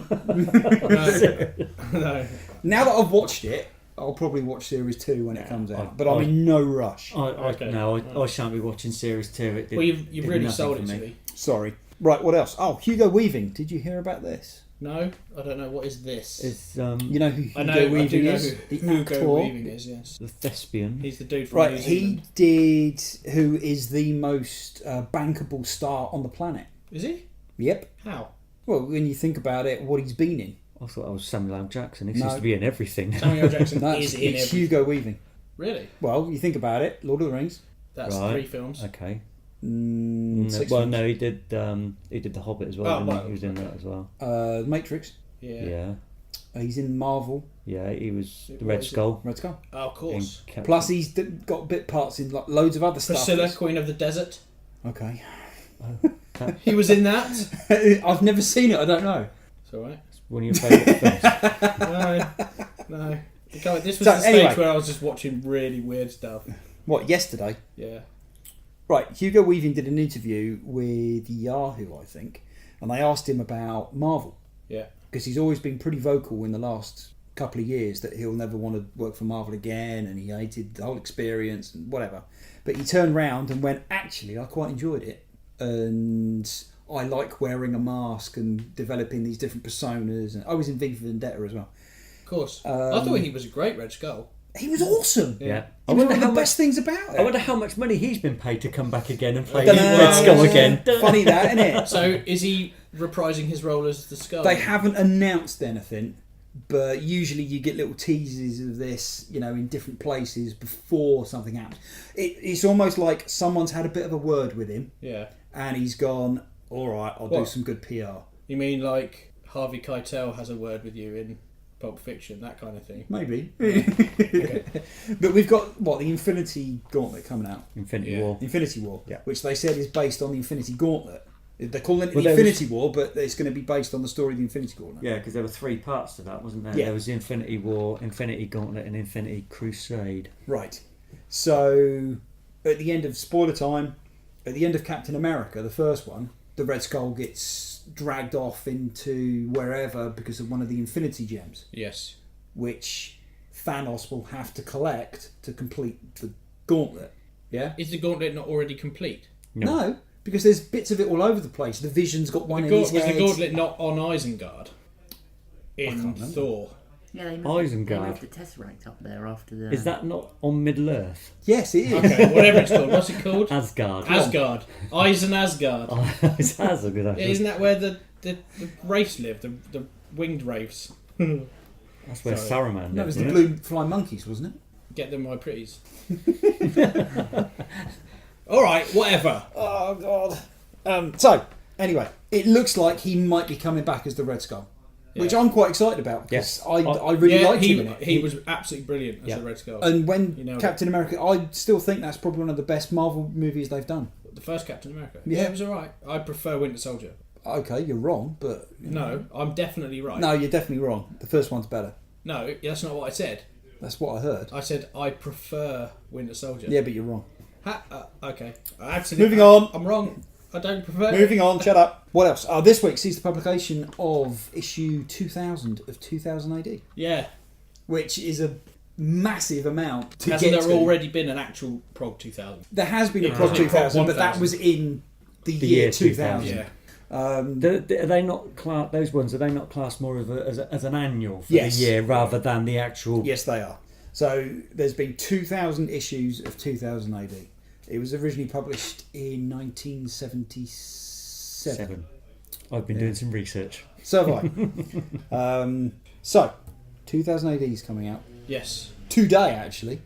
No. Now that I've watched it, I'll probably watch series 2 when it comes out. But I'm in no rush. Okay. I shan't be watching series 2. Well, you've really sold it to me. Sorry. Right, what else? Oh, Hugo Weaving. Did you hear about this? No, I don't know. What is this? It's You know who Hugo I do Weaving know is? who The Hugo actor. Weaving is, yes. the thespian. He's the dude from Right, New he Zealand. did who is the most bankable star on the planet. Is he? Yep. How? Well, when you think about it, what he's been in. I thought I was Samuel L. Jackson. He No. seems to be in everything. Samuel L. Jackson No, is it's in everything. Hugo Weaving. Really? Well, you think about it, Lord of the Rings. That's Right. 3 films. Okay. 6 Well, films. no, he did The Hobbit as well. Oh, didn't he? right, He was in okay. that as well. The Matrix. Yeah. Yeah. He's in Marvel. Yeah, he was the What Red was it? Skull. Red Skull. Oh, of course. in Captain- Plus, he's got bit parts in loads of other stuff. Priscilla, Queen of the Desert. Okay. He was in that. I've never seen it. I don't know. It's alright. one of your favourite films. No. This was So, the stage anyway. where I was just watching really weird stuff. What, yesterday? Yeah. Right, Hugo Weaving did an interview with Yahoo, I think, and they asked him about Marvel. Yeah. Because he's always been pretty vocal in the last couple of years that he'll never want to work for Marvel again and he hated the whole experience and whatever. But he turned round and went, actually, I quite enjoyed it. And I like wearing a mask and developing these different personas. And I was in V for Vendetta as well. Of course. I thought he was a great Red Skull. He was awesome. Yeah. He was one of the best things about it. I wonder how much money he's been paid to come back again and play Dunno. Red Skull again. Funny that, isn't it? So is he reprising his role as the Skull? They haven't announced anything, but usually you get little teases of this, in different places before something happens. It's almost like someone's had a bit of a word with him, Yeah. and he's gone, all right, I'll do What? some good PR. You mean like Harvey Keitel has a word with you in Pulp Fiction, that kind of thing? Maybe. Okay. But we've got, the Infinity Gauntlet coming out. Infinity Yeah. War. Infinity War, Yeah. which they said is based on the Infinity Gauntlet. They're calling it Well, the there was- Infinity War, but it's going to be based on the story of the Infinity Gauntlet. Yeah, because there were 3 parts to that, wasn't there? Yeah. There was Infinity War, Infinity Gauntlet, and Infinity Crusade. Right. So, at the end of spoiler time, at the end of Captain America, the first one, the Red Skull gets dragged off into wherever because of one of the Infinity Gems, Yes. which Thanos will have to collect to complete the gauntlet. Yeah? Is the gauntlet not already complete? No, because there's bits of it all over the place. The Vision's got one The in his was the head. gauntlet not on Isengard? In can't remember. Thor. Yeah, they Isengard. moved the Tesseract up there after the... Is that not on Middle Earth? Yes, it is. Okay, whatever it's called. What's it called? Asgard. Asgard. Eisen Asgard. It's Asgard, Yeah, actually. isn't that where the wraiths live? The winged wraiths. That's where Sorry. Saruman No, it was lives, the wasn't it? blue flying monkeys, wasn't it? Get them, my pretties. Alright, whatever. Oh, God. So, anyway, it looks like he might be coming back as the Red Skull. which I'm quite excited about because I really liked him in it. He was absolutely brilliant as the Red Skull. And when Captain America, I still think that's probably one of the best Marvel movies they've done. The first Captain America. Yeah, it was alright. I prefer Winter Soldier. Okay, you're wrong, but No, I'm definitely right. No, you're definitely wrong. The first one's better. No, that's not what I said. That's what I heard. I said I prefer Winter Soldier. Yeah, but you're wrong. Okay. Absolutely. Moving on. I'm wrong. I don't prefer Moving on, shut up. What else? This week sees the publication of issue 2000 of 2000 AD. Yeah. Which is a massive amount to Hasn't get there to. already been an actual Prog 2000? There has been a Prog 2000, but that was in the year 2000. Yeah. Are they not those ones? Are they not classed more of as an annual for Yes. the year rather than the actual? Yes, they are. So there's been 2000 issues of 2000 AD. It was originally published in 1977. I've been doing some research. So have I. So 2000 AD is coming out Yes. today. Actually,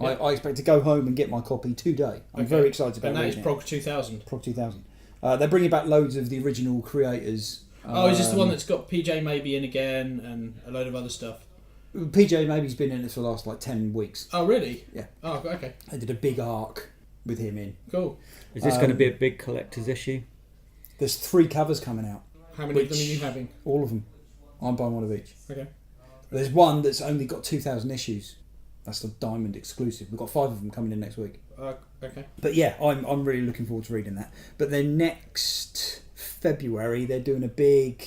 Yeah. I expect to go home and get my copy today. I'm very excited about And that is reading Prog 2000. Prog 2000. They're bringing back loads of the original creators. Is this the one that's got PJ Maybe in again and a load of other stuff? PJ Maybe's been in it for the last 10 weeks. Oh, really? Yeah. Oh, okay. They did a big arc with him in. Cool. Is this going to be a big collector's issue? There's 3 covers coming out. How many of them are you having? All of them. I'm buying one of each. Okay. There's one that's only got 2,000 issues. That's the Diamond exclusive. We've got 5 of them coming in next week. Okay. But yeah, I'm really looking forward to reading that. But then next February they're doing a big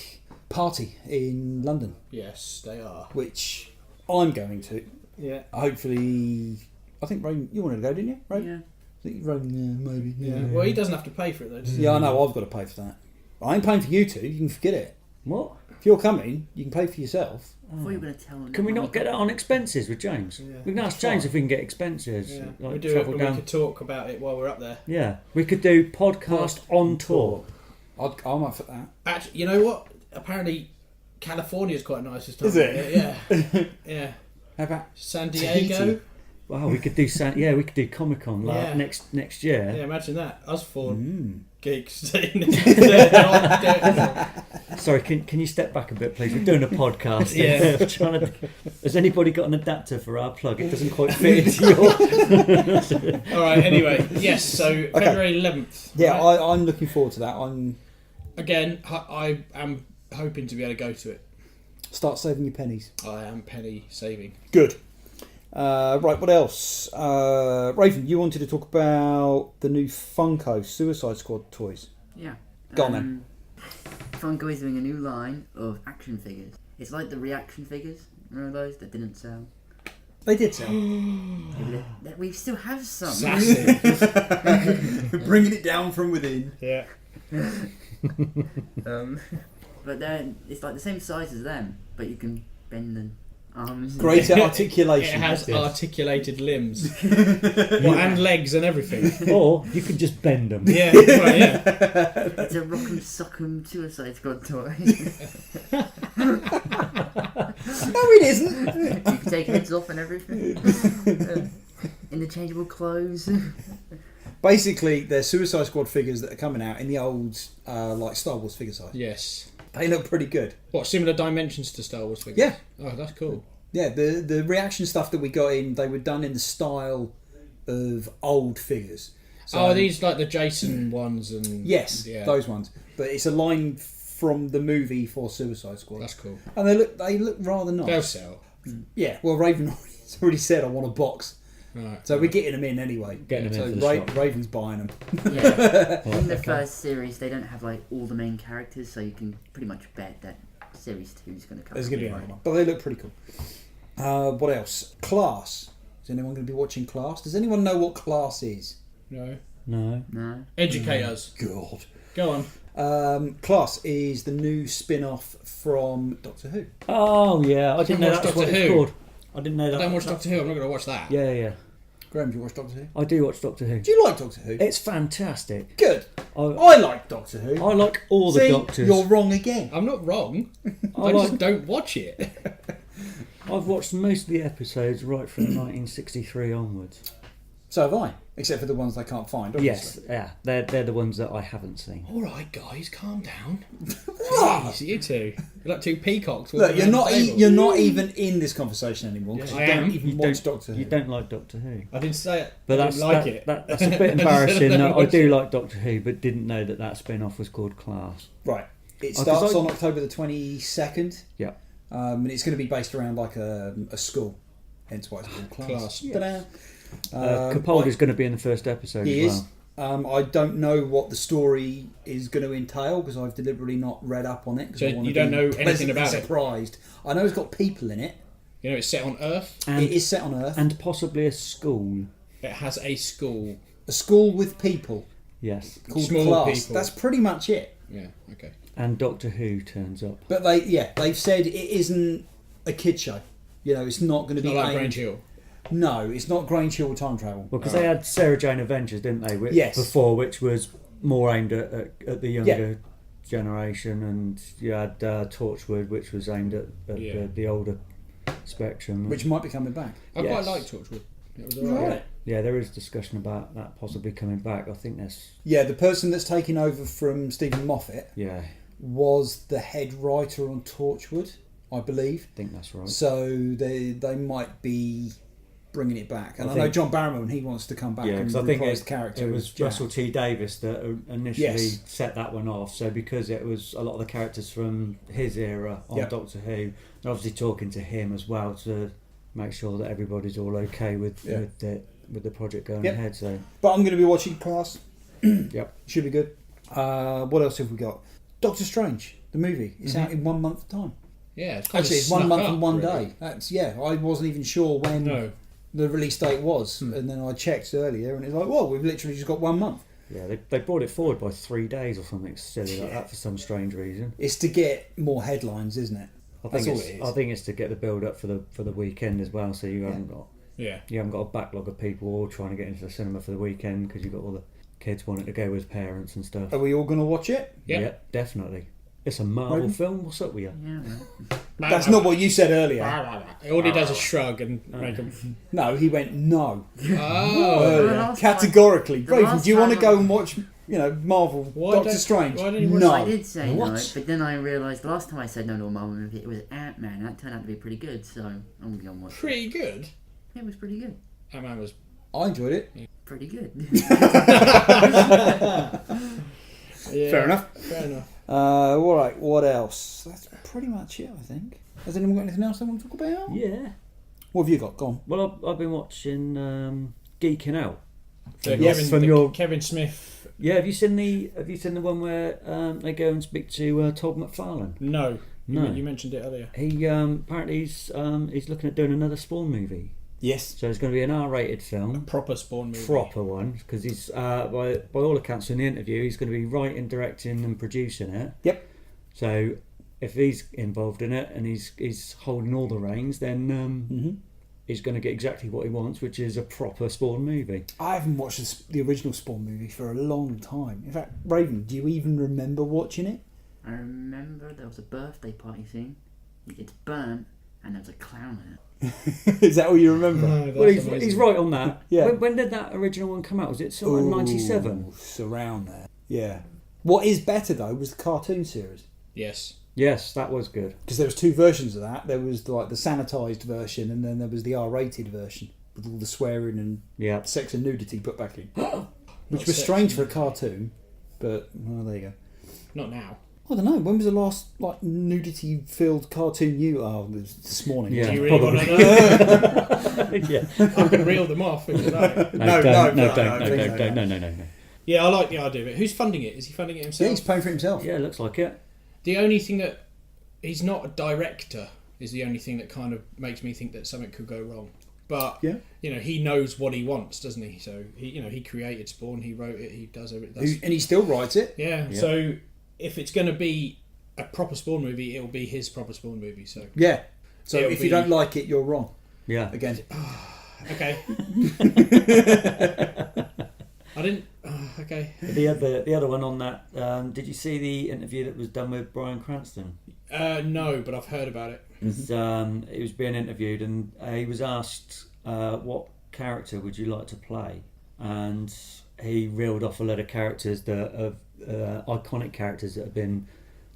party in London, Yes, they are. which I'm going to. Yeah. Hopefully, I think Rain, you wanted to go, didn't you? Rain? Yeah. I think Rain, maybe. Yeah. Well, he doesn't have to pay for it though, does he? Yeah, I know. I've got to pay for that. I ain't paying for you two. You can forget it. What? If you're coming, you can pay for yourself. I thought you were going to tell him. Can we not get that on expenses with James? Yeah. We can ask James if we can get expenses. Yeah. Like We do it, travel and we down. could talk about it while we're up there. Yeah, we could do podcast on tour. I'm up for that. Actually, you know what? Apparently, California's quite nice this time. Is it? Yeah. Yeah. How about San Tahiti? Diego. Wow, we could do we could do Comic Con Yeah. next year. Yeah, imagine that. Us 4 Mm. geeks sitting Sorry, can you step back a bit, please? We're doing a podcast. Yeah. Has anybody got an adapter for our plug? It doesn't quite fit into your. All right. Anyway, yes. So February 11th. Yeah, right? I'm looking forward to that. Again, I am hoping to be able to go to it. Start saving your pennies. I am penny saving. Good. Right, what else? Raven, you wanted to talk about the new Funko Suicide Squad toys. Yeah. Go on then. Funko is doing a new line of action figures. It's like the reaction figures. Remember those that didn't sell? They did sell. We still have some. Sassy. Bringing it down from within. Yeah. But then it's like the same size as them, but you can bend the arms. Greater It articulation. has Yes. articulated limbs. And legs and everything. Or you could just bend them. Yeah, right, yeah. It's a Rock'em Sock'em Suicide Squad toy. No, it isn't. You can take heads off and everything. Interchangeable clothes. Basically, they're Suicide Squad figures that are coming out in the old, like Star Wars figure size. Yes. They look pretty good. What, similar dimensions to Star Wars figures? Yeah. Oh, that's cool. Yeah, the reaction stuff that we got in, they were done in the style of old figures. So, Are these like the Jason ones and Yes, yeah. those ones. But it's a line from the movie for Suicide Squad. That's cool. And they look rather nice. They'll sell. Yeah, well, Raven has already said I want a box. Right. So we're getting them in anyway. Getting them so in for the shop. Raven's buying them. Yeah. In the first series, they don't have like all the main characters, so you can pretty much bet that series 2 is going to come. There's going to be another one. But they look pretty cool. What else? Class. Is anyone going to be watching Class? Does anyone know what Class is? No. No. No. Educate us. God. Go on. Class is the new spin-off from Doctor Who. Oh yeah, I didn't know watch that's what Doctor it's Who. called. I didn't know I that. don't watch Doctor Who. I'm not going to watch that. Yeah. Graham, do you watch Doctor Who? I do watch Doctor Who. Do you like Doctor Who? It's fantastic. Good. I I like Doctor Who. I like all the See, Doctors. you're wrong again. I'm not wrong. I I just like. don't watch it. I've watched most of the episodes right from 1963 onwards. So have I, except for the ones they can't find, obviously. Yes, yeah, they're the ones that I haven't seen. All right, guys, calm down. Jeez, you two. You're like two peacocks. Look, walking around the table. you're not even in this conversation anymore because I you am. don't even watch Doctor Who. You don't like Doctor Who. I didn't say it. But I didn't like it. That's a bit embarrassing. That I do like Doctor Who, but didn't know that spin-off was called Class. Right. It 'cause starts I- on October the 22nd. Yeah. And it's going to be based around like a school. Hence why it's called Class. Class. Ta-da. Capaldi's going to be in the first episode He as is. well. I don't know what the story is going to entail because I've deliberately not read up on it. 'Cause So I wanna you don't be know anything pleasantly about it? surprised. I know it's got people in it. You know, it's set on Earth. And, It is set on Earth. and possibly a school. It has a school. A school with people Yes. called Small Class. people. That's pretty much it. Yeah, okay. And Doctor Who turns up. But they've said it isn't a kid show. You know, it's not going to Not be like aimed- Grange Hill. No, it's not Grange Hill time travel. Well, because they had Sarah Jane Adventures, didn't they? Yes. Before, which was more aimed at the younger generation, and you had Torchwood, which was aimed at Yeah. the older spectrum. Which might be coming back. I Yes. quite like Torchwood. It was Right. alright. Yeah, there is discussion about that possibly coming back. I think Yeah, the person that's taking over from Stephen Moffat yeah, was the head writer on Torchwood, I believe. I think that's right. So they might be bringing it back. And I I know think- John Barrowman, he wants to come back Yeah, and because I think reprise the character. it as was Jack. Russell T Davis that initially Yes. set that one off. So because it was a lot of the characters from his era on Yep. Doctor Who, they're obviously talking to him as well to make sure that everybody's all okay with Yeah. with the project going Yep. ahead. So But I'm going to be watching Class. Yep. Should be good. What else have we got? Doctor Strange, the movie. It's out in 1 month's time. Yeah, it's kind Actually, of it's 1 snuck month up, and 1 really. day. That's I wasn't even sure when No. the release date was, and then I checked earlier, and it's like, well, we've literally just got 1 month. yeah, they brought it forward by 3 days or something silly like that for some strange reason. It's to get more headlines, isn't it? I think That's all it's, it is. I think it's to get the build up for the weekend as well. So you haven't got Yeah. a backlog of people all trying to get into the cinema for the weekend because you've got all the kids wanting to go with parents and stuff. Are we all going to watch it? Yeah. Definitely. It's a Marvel Right. film. What's up with you? Yeah, right. That's not what you said earlier. All he does is shrug and make him. No, he went no. Oh. Earlier. last Categorically. the Raven, last do you want to time go I- and watch, Marvel, Why Doctor don't- Strange? why don't you watch- No. I did say What? no, but then I realised the last time I said no to a Marvel movie, it was Ant-Man. That turned out to be pretty good, so I'm going to go and watch it. Pretty good. It was pretty good. That man was. I enjoyed it. Pretty good. Yeah, Fair enough. Fair enough. All right, what else? That's pretty much it, I think. Has anyone got anything else they want to talk about? Yeah. What have you got? Go on. Well, I've been watching Geeking Out. Yes, Kevin Smith. Yeah, have you seen the one where they go and speak to Todd McFarlane? No. No. You mentioned it earlier. He apparently he's looking at doing another Spawn movie. Yes. So it's going to be an R-rated film. Proper Spawn movie. Proper one, because he's by all accounts in the interview he's going to be writing, directing and producing it. Yep. So if he's involved in it and he's holding all the reins, then he's going to get exactly what he wants, which is a proper Spawn movie. I haven't watched the original Spawn movie for a long time. In fact, Raven, do you even remember watching it? I remember there was a birthday party scene. It gets burnt, and there was a clown in it. Is that all you remember? Oh, that's Well, he's amazing. right on that. Yeah. When did that original one come out? Was it sort of 97? It's around there. Yeah. What is better though was the cartoon series, Yes. Yes, that was good. because there was 2 versions of that. There was the sanitized version, and then there was the R-rated version with all the swearing and Yeah. sex and nudity put back in, Not which was sex strange and for a cartoon. But well, there you go. Not now. I don't know. When was the last nudity-filled cartoon you? Oh, this morning. Yeah. Do you really probably. want to know? Yeah. I can reel them off if you like. No, don't, no, no. Yeah, I like the idea of it. Who's funding it? Is he funding it Yeah, himself? he's paying for himself. Yeah, looks like it. The only thing that he's not a director is the only thing that kind of makes me think that something could go wrong. But Yeah. he knows what he wants, doesn't he? So he created Spawn, he wrote it, he does everything. And he still writes it. Yeah. Yeah. So if it's going to be a proper Spawn movie, it'll be his proper Spawn movie. So Yeah. So It'll if be- you don't like it, you're wrong. Yeah. Again. okay. I didn't. Okay. The other one on that. Did you see the interview that was done with Bryan Cranston? No, but I've heard about it. He was being interviewed and he was asked what character would you like to play? And he reeled off a lot of characters that are iconic characters that have been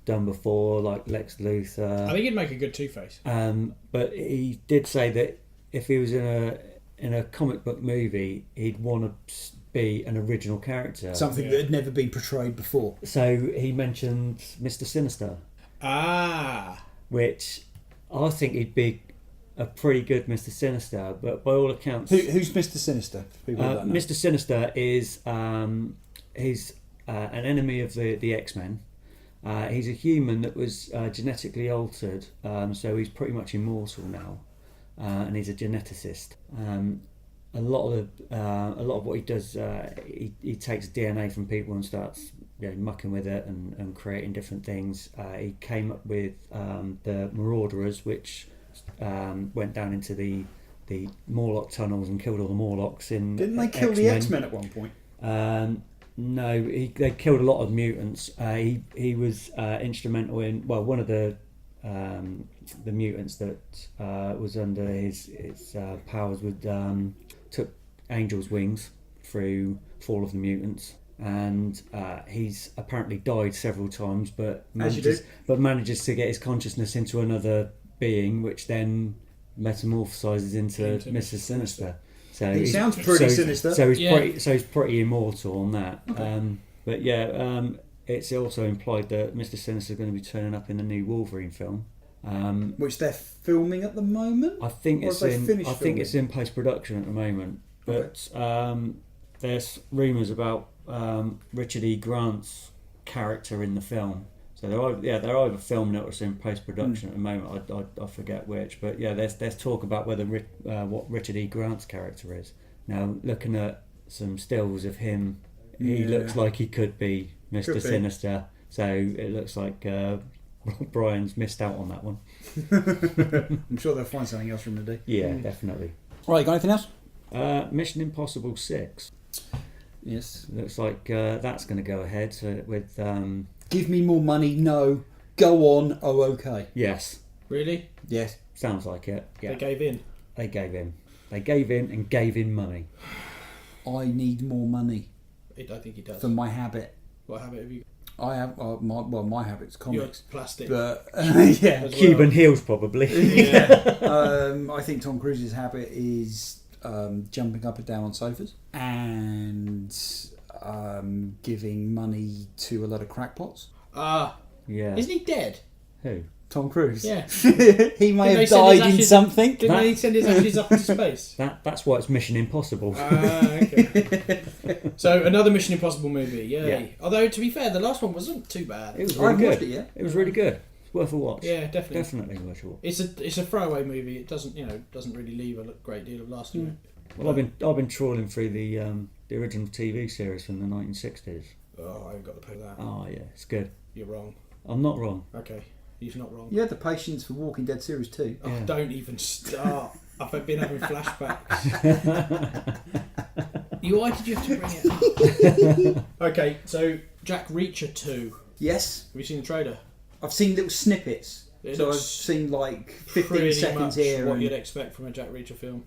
done before, like Lex Luthor. I think he'd make a good Two-Face. But he did say that if he was in a comic book movie, he'd want to be an original character. Something that had never been portrayed before. So he mentioned Mr. Sinister. Which I think he'd be a pretty good Mr. Sinister, but by all accounts... Who's Mr. Sinister? Mr. Sinister is he's an enemy of the X-Men. He's a human that was genetically altered, so he's pretty much immortal now, and he's a geneticist. A lot of what he does, he takes DNA from people and starts mucking with it and creating different things. He came up with the Marauders, which went down into the Morlock tunnels and killed all the Morlocks in. Didn't they kill the X-Men at one point? No, they killed a lot of mutants. He was instrumental in one of the mutants that was under his powers took Angel's wings through Fall of the Mutants, and he's apparently died several times, but manages to get his consciousness into another being, which then metamorphosizes into Mr. Sinister. So he sounds pretty sinister. So he's pretty immortal on that. Okay. It's also implied that Mr. Sinister is going to be turning up in the new Wolverine film, which they're filming at the moment. I think it's in post production at the moment. But there's rumours about Richard E. Grant's character in the film. So they're either filming it or it's in post production at the moment. I forget which, but there's talk about whether what Richard E. Grant's character is. Now, looking at some stills of him, he looks like he could be Mr. Sinister. So it looks like Brian's missed out on that one. I'm sure they'll find something else for him to do. Yeah, definitely. All right, got anything else? Mission Impossible 6. Yes. Looks like that's going to go ahead with... Give me more money, no. Go on, oh okay. Yes. Really? Yes. Sounds like it. Yeah. They gave in. They gave in and gave in money. I need more money. I think he does. For my habit. What habit have you got? I have, my habit's comics. Your plastic. But, yeah. Cuban heels, probably. Yeah. I think Tom Cruise's habit is jumping up and down on sofas and giving money to a lot of crackpots. Yeah. Isn't he dead? Who? Tom Cruise. Yeah. He may have died in something. Didn't they send his ashes up into space? That's why it's Mission Impossible. Okay. So another Mission Impossible movie, yay. Yeah. Although to be fair, the last one wasn't too bad. It was really good. Watched it, yeah. It was really good. It's worth a watch. Yeah, definitely. Definitely worth a watch. It's a throwaway movie. It doesn't really leave a great deal of lasting. Well, I've been trawling through the original TV series from the 1960s. Oh, I haven't got the pay that. Oh yeah, it's good. You're wrong. I'm not wrong. Okay, he's not wrong. You had the patience for Walking Dead series 2. Oh, don't even start. I've been having flashbacks. Why did you have to bring it up? Okay, so Jack Reacher 2. Yes. Have you seen the trailer? I've seen little snippets. So I've seen like 15 seconds here. What you'd expect from a Jack Reacher film.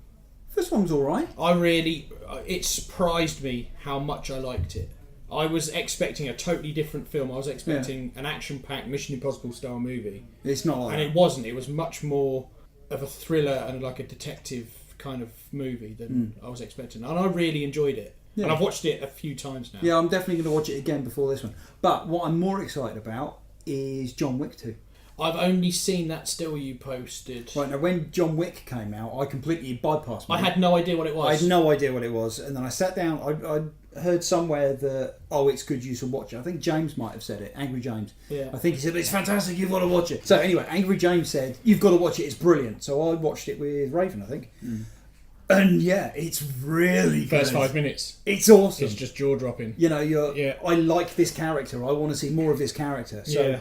This one was alright. It surprised me how much I liked it. I was expecting a totally different film. I was expecting an action-packed Mission Impossible style movie. It's not like and that. It wasn't. It was much more of a thriller and like a detective kind of movie than I was expecting. And I really enjoyed it. Yeah. And I've watched it a few times now. Yeah, I'm definitely going to watch it again before this one. But what I'm more excited about is John Wick 2. I've only seen that still you posted. Right, now when John Wick came out, I completely bypassed it. I had no idea what it was. I had no idea what it was. And then I sat down, I heard somewhere that, it's good, you should watch it. I think James might have said it, Angry James. Yeah. I think he said, it's fantastic, you've got to watch it. So anyway, Angry James said, you've got to watch it, it's brilliant. So I watched it with Raven, I think. And yeah, it's really good. First 5 minutes. It's awesome. It's just jaw-dropping. You know, I like this character. I want to see more of this character. So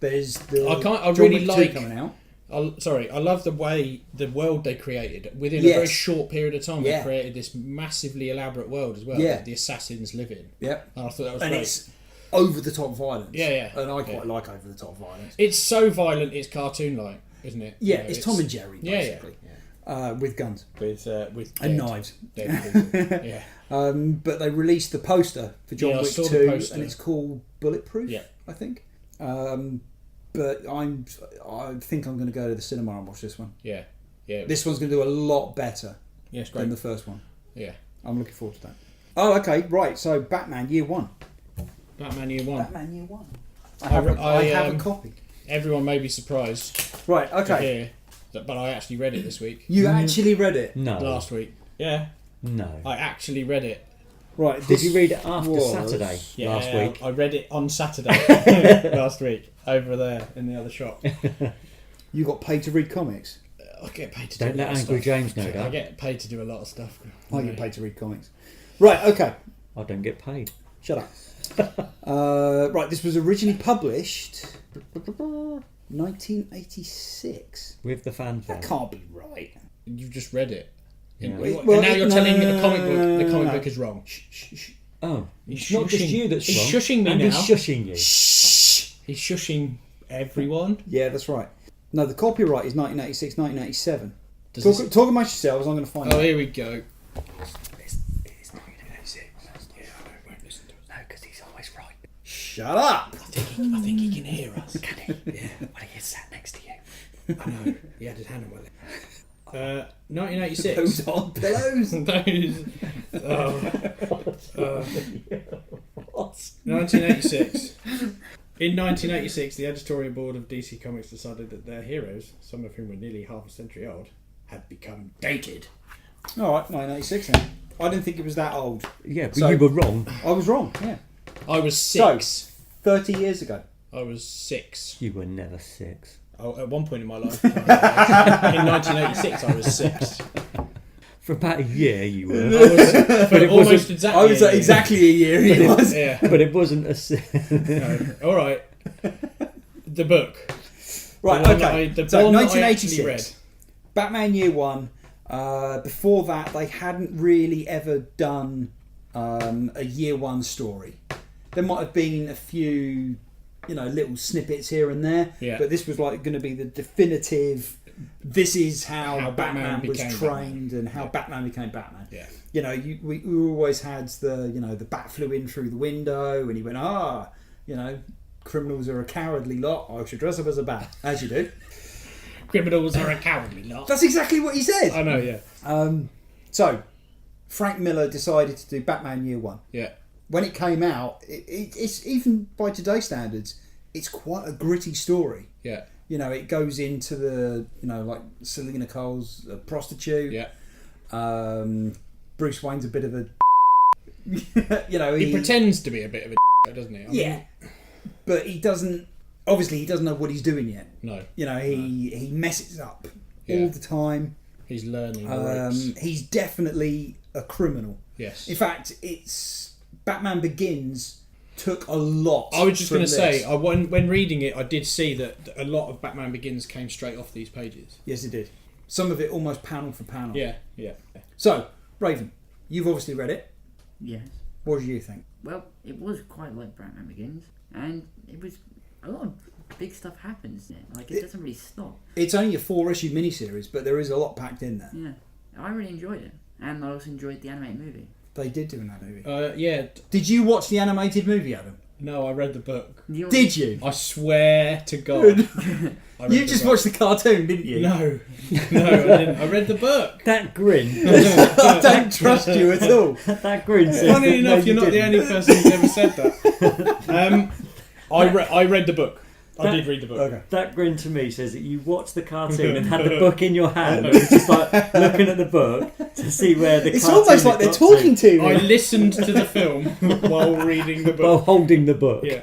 there's the I really like coming out. I love the way the world they created within a very short period of time. They created this massively elaborate world as well that the assassins live in. Yep. And I thought that was great. great. It's over the top violence. Yeah. And I quite like over the top violence. It's so violent, it's cartoon like, isn't it? Yeah, it's Tom and Jerry basically. with guns with and knives. Dead people. Yeah. But they released the poster for John Yeah, I Wick saw the 2, poster. and it's called Bulletproof. Yeah. I think. But I think I'm going to go to the cinema and watch this one. Yeah. Yeah. This one's going to do a lot better Yeah, it's than great. the first one. Yeah. I'm looking forward to that. Oh, okay, right. So Batman Year 1. Batman Year 1. Batman Year 1. I I have a copy. Everyone may be surprised Right. to Okay. hear that, but I actually read it this week. You actually read it. No. Last week. Yeah. No. I actually read it. Right. Did this you read it after was- Saturday Yeah, last week? I read it on Saturday last week over there in the other shop. You got paid to read comics. I get paid to Don't do a let lot of Angry stuff. James know I that. get paid to do a lot of stuff. I get paid to read comics. Right. Okay. I don't get paid. Shut up. Right. This was originally published 1986. With the fanfare. That can't be right. You've just read it. Yeah. And Well, now you're no, telling me no, the comic book. no, The no, comic no. book is wrong. Shh, shh, shh. Oh, He's it's not just shushing- you that's he's wrong. shushing me and now. he's shushing you. Shh. He's shushing everyone. Yeah, that's right. No, the copyright is 1986, 1987. Does Talk amongst yourselves. I'm going to find Oh, out. here we go. It's 1986. Yeah, I won't listen to it. No, because he's always right. Shut up. I think he can hear us. Can he? Yeah. Well, he is sat next to you. I know. He had his hand on my leg. 1986. Those on pillows. What? 1986. In 1986, the editorial board of DC Comics decided that their heroes, some of whom were nearly half a century old, had become dated. All right, 1986 then. I didn't think it was that old. Yeah, but So- you were wrong. I was wrong, yeah. I was 6. 30 years ago. I was 6. You were never 6. Oh, at one point in my life. In 1986, I was 6. For about a year, you were. For it almost wasn't- exactly. I was a year. exactly a year he was. Yeah. But it wasn't a. No. All right. The book. Right, The one okay. that I- the So one that I actually 1986. Batman Year 1. Before that, they hadn't really ever done a Year 1 story. There might have been a few, little snippets here and there. Yeah. But this was like going to be the definitive. This is how Batman was became trained Batman. and how Batman became Batman. Yeah. We always had the bat flew in through the window and he went, criminals are a cowardly lot. I should dress up as a bat, as you do. Criminals are a cowardly lot. That's exactly what he said. I know, yeah. So, Frank Miller decided to do Batman Year 1. Yeah. When it came out, it's even by today's standards, it's quite a gritty story. Yeah. It goes into the, like Selena Cole's a prostitute. Yeah. Bruce Wayne's a bit of a, He pretends to be a bit of a doesn't he? I mean, yeah, but he doesn't. Obviously, he doesn't know what he's doing yet. No. He messes up Yeah. all the time. He's learning the ropes. He's definitely a criminal. Yes. In fact, it's Batman Begins took a lot. I was just from going to this. say, when reading it, I did see that a lot of Batman Begins came straight off these pages. Yes, it did. Some of it almost panel for panel. Yeah, yeah. So, Raven, you've obviously read it. Yes. What do you think? Well, it was quite like Batman Begins, and it was a lot of big stuff happens in it. Like, it doesn't really stop. It's only a 4-issue miniseries, but there is a lot packed in there. Yeah. I really enjoyed it. And I also enjoyed the animated movie. They did do in that movie. Yeah. Did you watch the animated movie, Adam? No, I read the book. Did you? I swear to God. I read You the just book. watched the cartoon, didn't you? No, I didn't. I read the book. That grin. I don't trust you at all. That grin says. Funny that, enough, no, you're you not the didn't. only person who's ever said that. I read the book. I did read the book. Okay. That grin to me says that you watched the cartoon and had the book in your hand. It was just like looking at the book to see where the It's cartoon almost like had they're got talking to I you. listened to the film while reading the while book. holding the book. Yeah.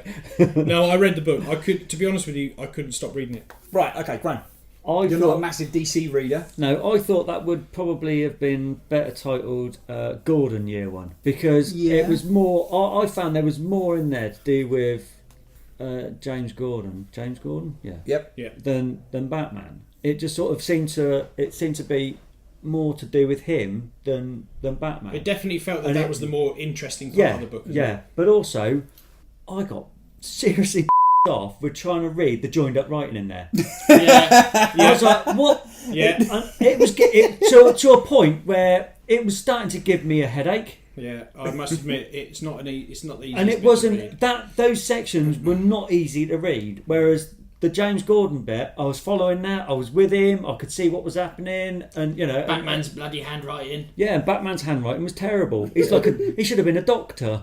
No, I read the book. To be honest with you, I couldn't stop reading it. Right, okay, Graham. I You're not a thought, massive DC reader. no, I thought that would probably have been better titled Gordon Year 1 because Yeah. it was more. I found there was more in there to do with James Gordon. James Gordon, yeah. Yep. Yeah. Than Batman. It just sort of seemed to be more to do with him than Batman. It definitely felt that And that it- was the more interesting part yeah, of the book. As yeah. well. But also, I got seriously off with trying to read the joined up writing in there. Yeah. I was like, what? Yeah. And it was to a point where it was starting to give me a headache. Yeah, I must admit it's not the easiest. And it bit to wasn't read. those sections were not easy to read. Whereas the James Gordon bit, I was following that. I was with him. I could see what was happening, and Batman's bloody handwriting. Yeah, and Batman's handwriting was terrible. He's like he should have been a doctor.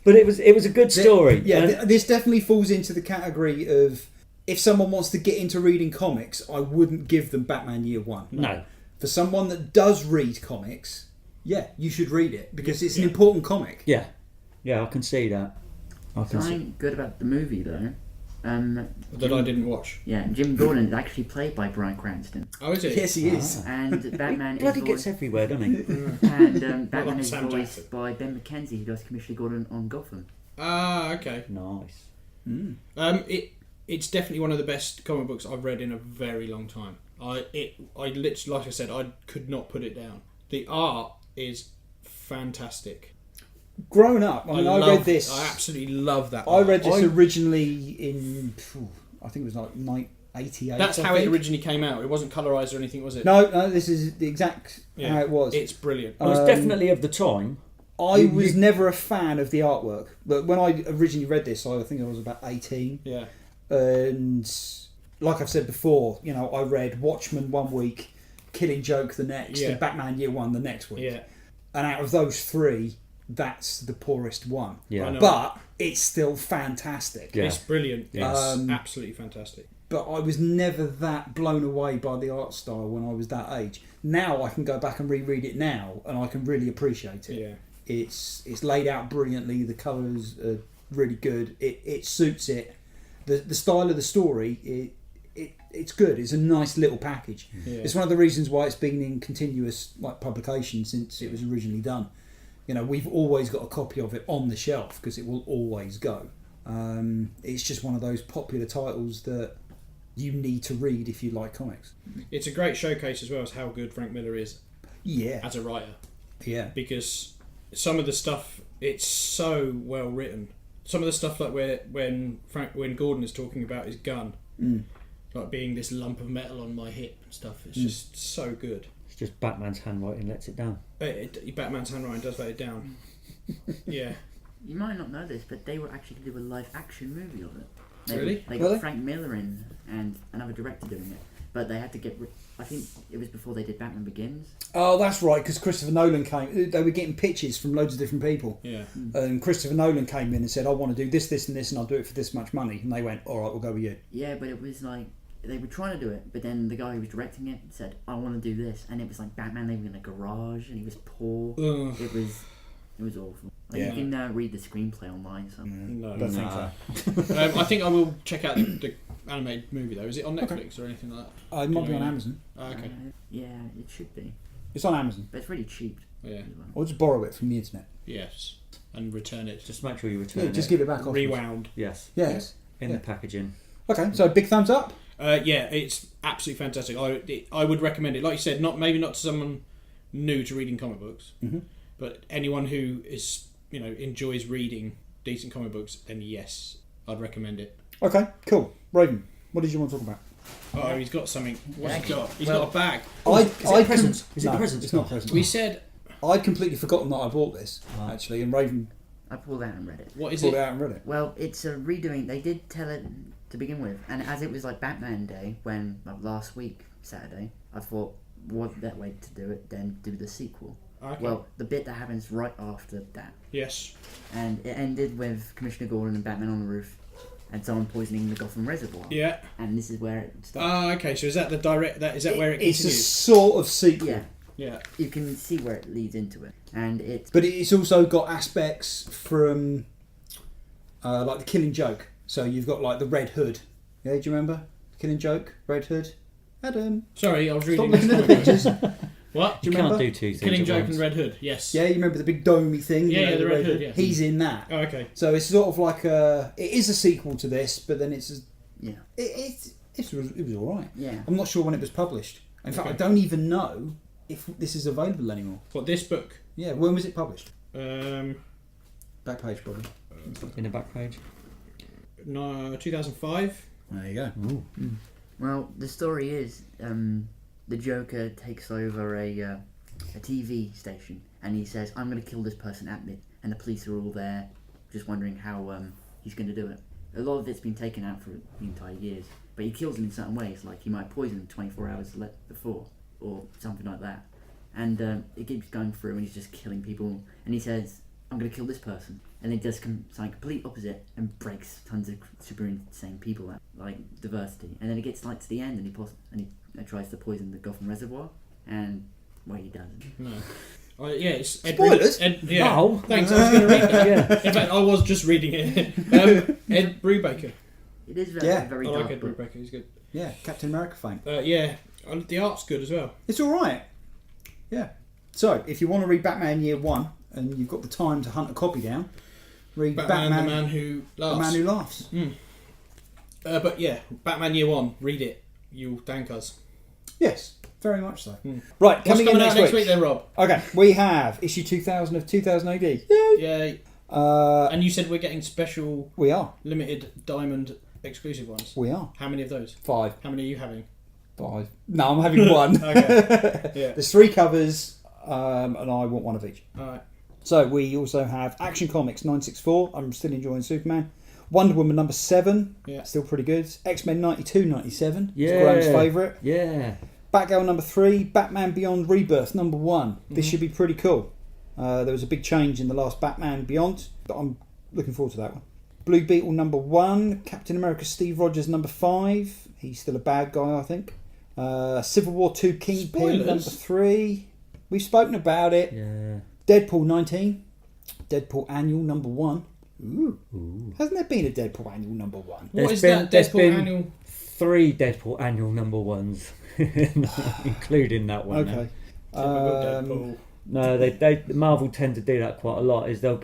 But it was a good story. This definitely falls into the category of, if someone wants to get into reading comics, I wouldn't give them Batman Year One. No. For someone that does read comics, yeah, you should read it because it's an important comic. Yeah, I can see that. Something good about the movie though. That I didn't watch. Yeah, Jim Gordon is actually played by Bryan Cranston, Oh, is it? Yes, he is. and Batman Bloody is gets everywhere, doesn't he? and Batman like is Sam voiced Jackson. by Ben McKenzie, who does Commissioner Gordon on Gotham. Ah, okay. Nice. It's definitely one of the best comic books I've read in a very long time. I literally, like I said, I could not put it down. The art is fantastic. Growing up, I read this. I absolutely love that. I read this originally in, I think it was like 88. That's how it originally came out. It wasn't colorized or anything, was it? No, this is the exact how it was. It's brilliant. It was definitely of the time. I was never a fan of the artwork, but when I originally read this, I think I was about 18. Yeah. And like I've said before, I read Watchmen one week, Killing Joke the next, and Batman Year One the next week. Yeah. And out of those three, that's the poorest one. Yeah. But it's still fantastic. Yeah. It's brilliant. Yes. It's absolutely fantastic. But I was never that blown away by the art style when I was that age. Now I can go back and reread it now, and I can really appreciate it. Yeah. It's laid out brilliantly. The colours are really good. It suits it. The style of the story, it's good. It's a nice little package. Yeah. It's one of the reasons why it's been in continuous publication since it was originally done. We've always got a copy of it on the shelf because it will always go. It's just one of those popular titles that you need to read if you like comics. It's a great showcase as well as how good Frank Miller is as a writer. Yeah. Because some of the stuff, it's so well written. Some of the stuff like when Gordon is talking about his gun, like being this lump of metal on my hip and stuff, it's just so good. It's just Batman's handwriting lets it down. Batman's handwriting does let it down. Yeah. You might not know this, but they were actually going to do a live action movie of it. Really? They got Frank Miller in and another director doing it, but they had to get. I think it was before they did Batman Begins. Oh, that's right, because Christopher Nolan came. They were getting pitches from loads of different people. Yeah. And Christopher Nolan came in and said, I want to do this, this and this, and I'll do it for this much money. And they went, all right, we'll go with you. Yeah, but it was like, they were trying to do it, but then the guy who was directing it said, I want to do this. And it was like Batman living in a garage, and he was poor. Ugh. It was awful. Like, Yeah. You can read the screenplay online. So. No, Don't think so. I think I will check out the animated movie though. Is it on Netflix or anything like that? It might be on Amazon. Oh, okay. Yeah, it should be. It's on Amazon. But it's really cheap. Yeah. as well. Or just borrow it from the internet. Yes. And return it. Just make sure you return Yeah, it. just give it back off. Rewound. Yes. Yes. In the packaging. Okay, so big thumbs up. Yeah, it's absolutely fantastic. I would recommend it. Like you said, maybe not to someone new to reading comic books, but anyone who is enjoys reading decent comic books, then yes, I'd recommend it. Okay, cool. Raven, what did you want to talk about? Oh, he's got something. What's he got? He's Well- got a bag. Is it presents? Is it No, presents? it's not presents. We said, I'd completely forgotten that I bought this, actually, and Raven I pulled out and read it. what is pulled it? it out and read it. Well, it's a redoing. They did tell it to begin with, and as it was like Batman Day, when last week Saturday, I thought, what that way to do it? Then do the sequel. Okay. Well, the bit that happens right after that, Yes. and it ended with Commissioner Gordon and Batman on the roof, and someone poisoning the Gotham Reservoir. Yeah. And this is where it starts. Ah, okay. So is that the direct? Is that where it It's a continues? sort of sequel. Yeah, Yeah. you can see where it leads into it, and it's But it's also got aspects from like the Killing Joke. So you've got like the Red Hood. Yeah, do you remember Killing Joke? Red Hood. Adam. Sorry, I was Stop reading. looking at the pictures. What? Do you You can't remember? do two things Killing at Joke once. and Red Hood. Yes. Yeah, you remember the big domey thing? Yeah, yeah, the Red Hood, yeah. He's in that. Oh, okay. So it's sort of like it is a sequel to this, but then it was all right. yeah. I'm not sure when it was published. In fact, I Okay. don't even know if this is available anymore. What, this book? Yeah, when was it published? No, Back page, probably. In the back page. 2005. There you go. Well, the story is the Joker takes over a TV station and he says, "I'm going to kill this person at mid," and the police are all there, just wondering how he's going to do it. A lot of it's been taken out for the entire years, but he kills them in certain ways, like he might poison them 24 hours before, or something like that. And it keeps going through, and he's just killing people. And he says, "I'm going to kill this person," and then does something complete opposite and breaks tons of super insane people out, like diversity. And then it gets like to the end, and he tries to poison the Gotham Reservoir, and well, he doesn't. No. Yeah, it's Spoilers? No. Thanks, I was going to read that. Yeah. In fact, I was just reading it. Ed Brubaker. It is Yeah. very I dark. like Ed book. Brubaker, he's good. Yeah, Captain America fame. Yeah, the art's good as well. It's all right. Yeah. So, if you want to read Batman Year 1 and you've got the time to hunt a copy down, read Batman, Batman the Man Who The Laughs. Man Who Laughs. But yeah, Batman Year 1, read it. You'll thank us. Yes, very much so. Right, What's coming in out next week then, Rob? Okay, we have issue 2000 of 2000 AD. Yeah. Uh, And you said we're getting special we are. limited diamond exclusive ones. We are. How many of those? 5. How many are you having? 5. No, I'm having one. Okay. Yeah. There's 3 covers, and I want one of each. Alright. So we also have Action Comics 964. I'm still enjoying Superman. Wonder Woman number 7. Yeah. Still pretty good. X-Men 92, 97. Yeah. It's Graham's favourite. Yeah. Batgirl number 3. Batman Beyond Rebirth number 1. This should be pretty cool. There was a big change in the last Batman Beyond, but I'm looking forward to that one. Blue Beetle number 1. Captain America Steve Rogers number 5. He's still a bad guy, I think. Civil War 2 Kingpin Spoilers. number 3. We've spoken about it. Yeah. Deadpool 19. Deadpool Annual number 1. Ooh. Hasn't there been a Deadpool Annual number 1? What is been- that there's Deadpool been annual? 3 Deadpool annual number 1s, including that one. Okay. Typical Deadpool. No, they Marvel tend to do that quite a lot. Is they'll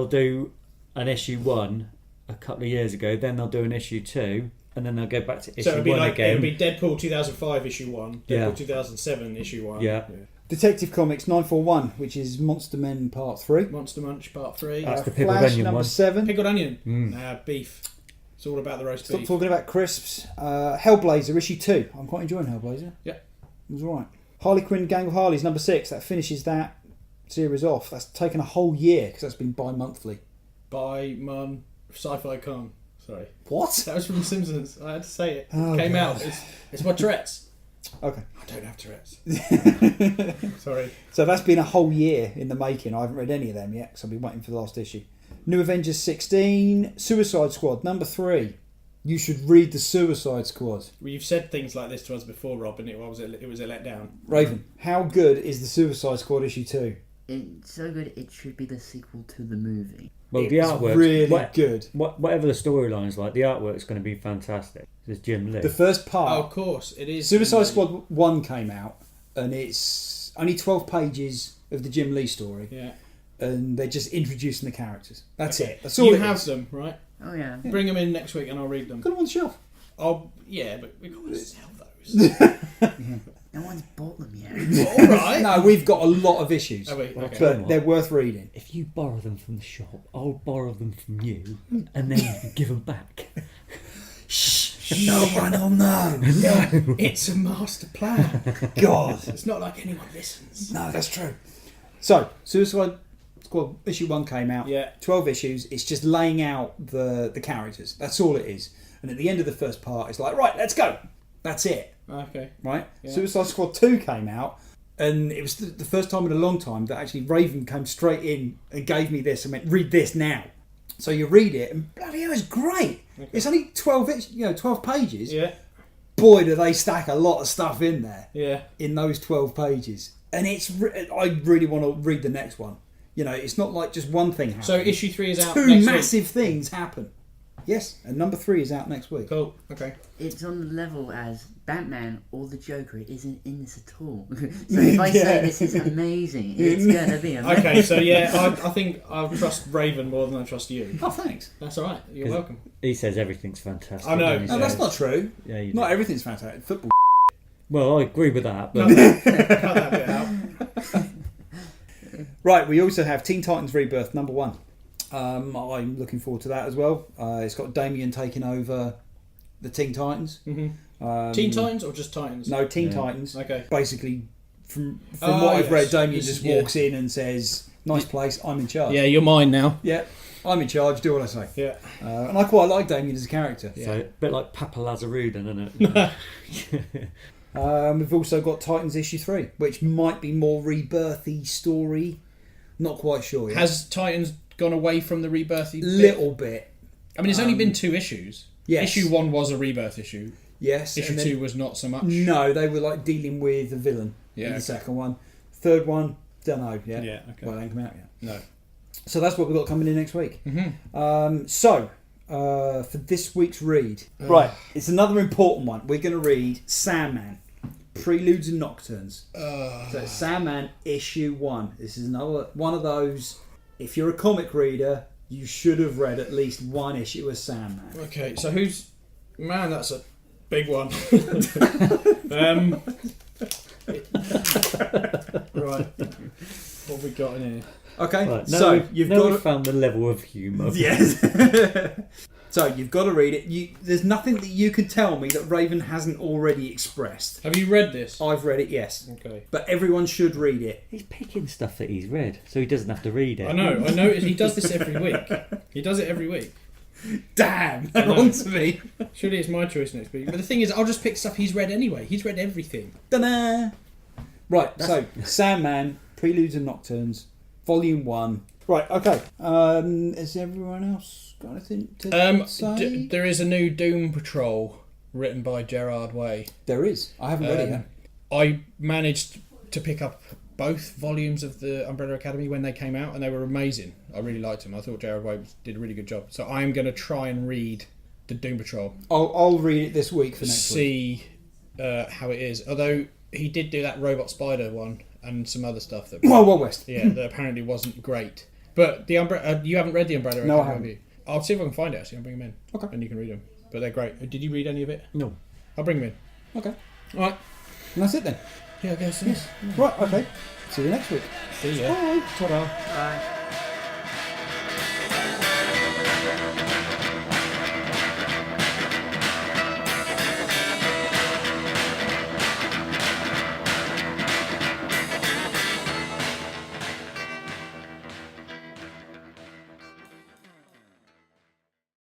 do an issue 1 a couple of years ago, then they'll do an issue 2, and then they'll go back to issue So it'd be 1 like again. it'd be Deadpool 2005 issue 1, Deadpool Yeah. 2007 issue 1. Yeah. Detective Comics 941, which is Monster Men Part 3. Monster Munch Part 3. That's the pickled Flash onion number one. 7. Pickled onion. Beef. It's all about the roast Stop beef. talking about crisps. Hellblazer issue 2. I'm quite enjoying Hellblazer. Yeah. It was alright. Harley Quinn Gang of Harleys number 6. That finishes that series off. That's taken a whole year because that's been bi-monthly. By Sci-Fi Con. Sorry. What? That was from The Simpsons. I had to say it. Oh, It came God. out. It's my Tourette's. Okay. I don't have Tourette's. Sorry. So that's been a whole year in the making. I haven't read any of them yet because I've been waiting for the last issue. New Avengers 16. Suicide Squad number 3. You should read the Suicide Squad. Well, you've said things like this to us before, Rob, and it was a letdown. Raven, how good is the Suicide Squad issue 2? It's so good, it should be the sequel to the movie. Well, the It's artwork really good. Whatever the storyline's like, the artwork's going to be fantastic. There's Jim Lee. The first Oh, part, of course, it is. Suicide Squad 1 came out, and it's only 12 pages of the Jim Lee story, Yeah. and they're just introducing the characters. That's Okay. it. That's all You it have is. them, right? Oh yeah. Bring them in next week and I'll read them. Put them on the shelf. Oh, yeah, but we can't sell those. No one's bought them yet. All right. No, we've got a lot of issues, Oh, wait, okay. but they're worth reading. If you borrow them from the shop, I'll borrow them from you, and then you can give them back. No one will know. It's a master plan. God. It's not like anyone listens. No, that's true. So, Suicide Squad issue 1 came out. Yeah. 12 issues. It's just laying out the characters. That's all it is. And at the end of the first part, it's like, right, let's go. That's it. Okay. Right? Yeah. Suicide Squad 2 came out, and it was the first time in a long time that actually Raven came straight in and gave me this and went, read this now. So you read it, and bloody hell, it's great. Okay. It's only 12 pages. Yeah. Boy, do they stack a lot of stuff in there. Yeah. In those 12 pages. And I really want to read the next one. You know, it's not like just one thing happens. So issue 3 is out 2 next massive things happen. Yes, and number 3 is out next week. week. Cool. Okay. It's on the level as Batman or the Joker isn't in this at all. So if I say this is amazing, it's gonna be amazing. Okay, so yeah, I think I trust Raven more than I trust you. Oh, thanks. That's all right. You're welcome. He says everything's fantastic. I know. and he No, that's says- not true. Yeah, you Not do. everything's fantastic. Football. Well, I agree with that, but Cut that bit out. Right, we also have Teen Titans Rebirth number 1. I'm looking forward to that as well. It's got Damien taking over the Teen Titans. Teen Titans or just Titans? No, Teen Titans. Okay. Basically, from what I've read, Damien just walks in and says, "Nice place, I'm in charge." Yeah, you're mine now. Yeah, I'm in charge. Do what I say. Yeah. And I quite like Damien as a character. So a bit like Papa Lazarudan, isn't it? We've also got Titans issue 3, which might be more rebirthy story. Not quite sure yet. Has Titans gone away from the rebirthy? Little bit. I mean, it's only been 2 issues. Yes. Issue 1 was a rebirth issue. Yes. Issue 2 was not so much. No, they were like dealing with the villain in the second one. Third one, don't know yet. Yeah, okay. Well, it ain't come out yet. No. So that's what we've got coming in next week. For this week's read, right, it's another important one. We're going to read Sandman, Preludes and Nocturnes. So it's Sandman issue 1. This is another one of those. If you're a comic reader, you should have read at least one issue of Sandman. Okay, so who's... Man, that's a big one. Right. What have we got in here? Okay, Right, so you've got we've found the level of humour. Yes. So you've got to read it. There's nothing that you can tell me that Raven hasn't already expressed. Have you read this? I've read it, yes. Okay. But everyone should read it. He's picking stuff that he's read, so he doesn't have to read it. I know. He does this every week. He does it every week. Damn, that one's me. Surely it's my choice next week. But the thing is, I'll just pick stuff he's read anyway. He's read everything. Ta-da! Right, so Sandman, Preludes and Nocturnes, Volume 1. Right, okay. Has everyone else got anything to say? There is a new Doom Patrol written by Gerard Way. There is. I haven't read it yet. I managed to pick up both volumes of the Umbrella Academy when they came out, and they were amazing. I really liked them. I thought Gerard Way did a really good job. So I'm going to try and read the Doom Patrol. I'll read it this week for next week. See how it is. Although he did do that Robot Spider one and some other stuff that Wild West. Yeah, that apparently wasn't great. But the Umbrella, you haven't read the Umbrella Academy, No, I haven't. have you? I'll see if I can find it. Actually, I'll bring them in. Okay. And you can read them. But they're great. Did you read any of it? No. I'll bring them in. Okay. All right. And that's it then. Yeah, I guess. Yes. Right, okay. See you next week. See ya. Bye. Ta-da. Bye.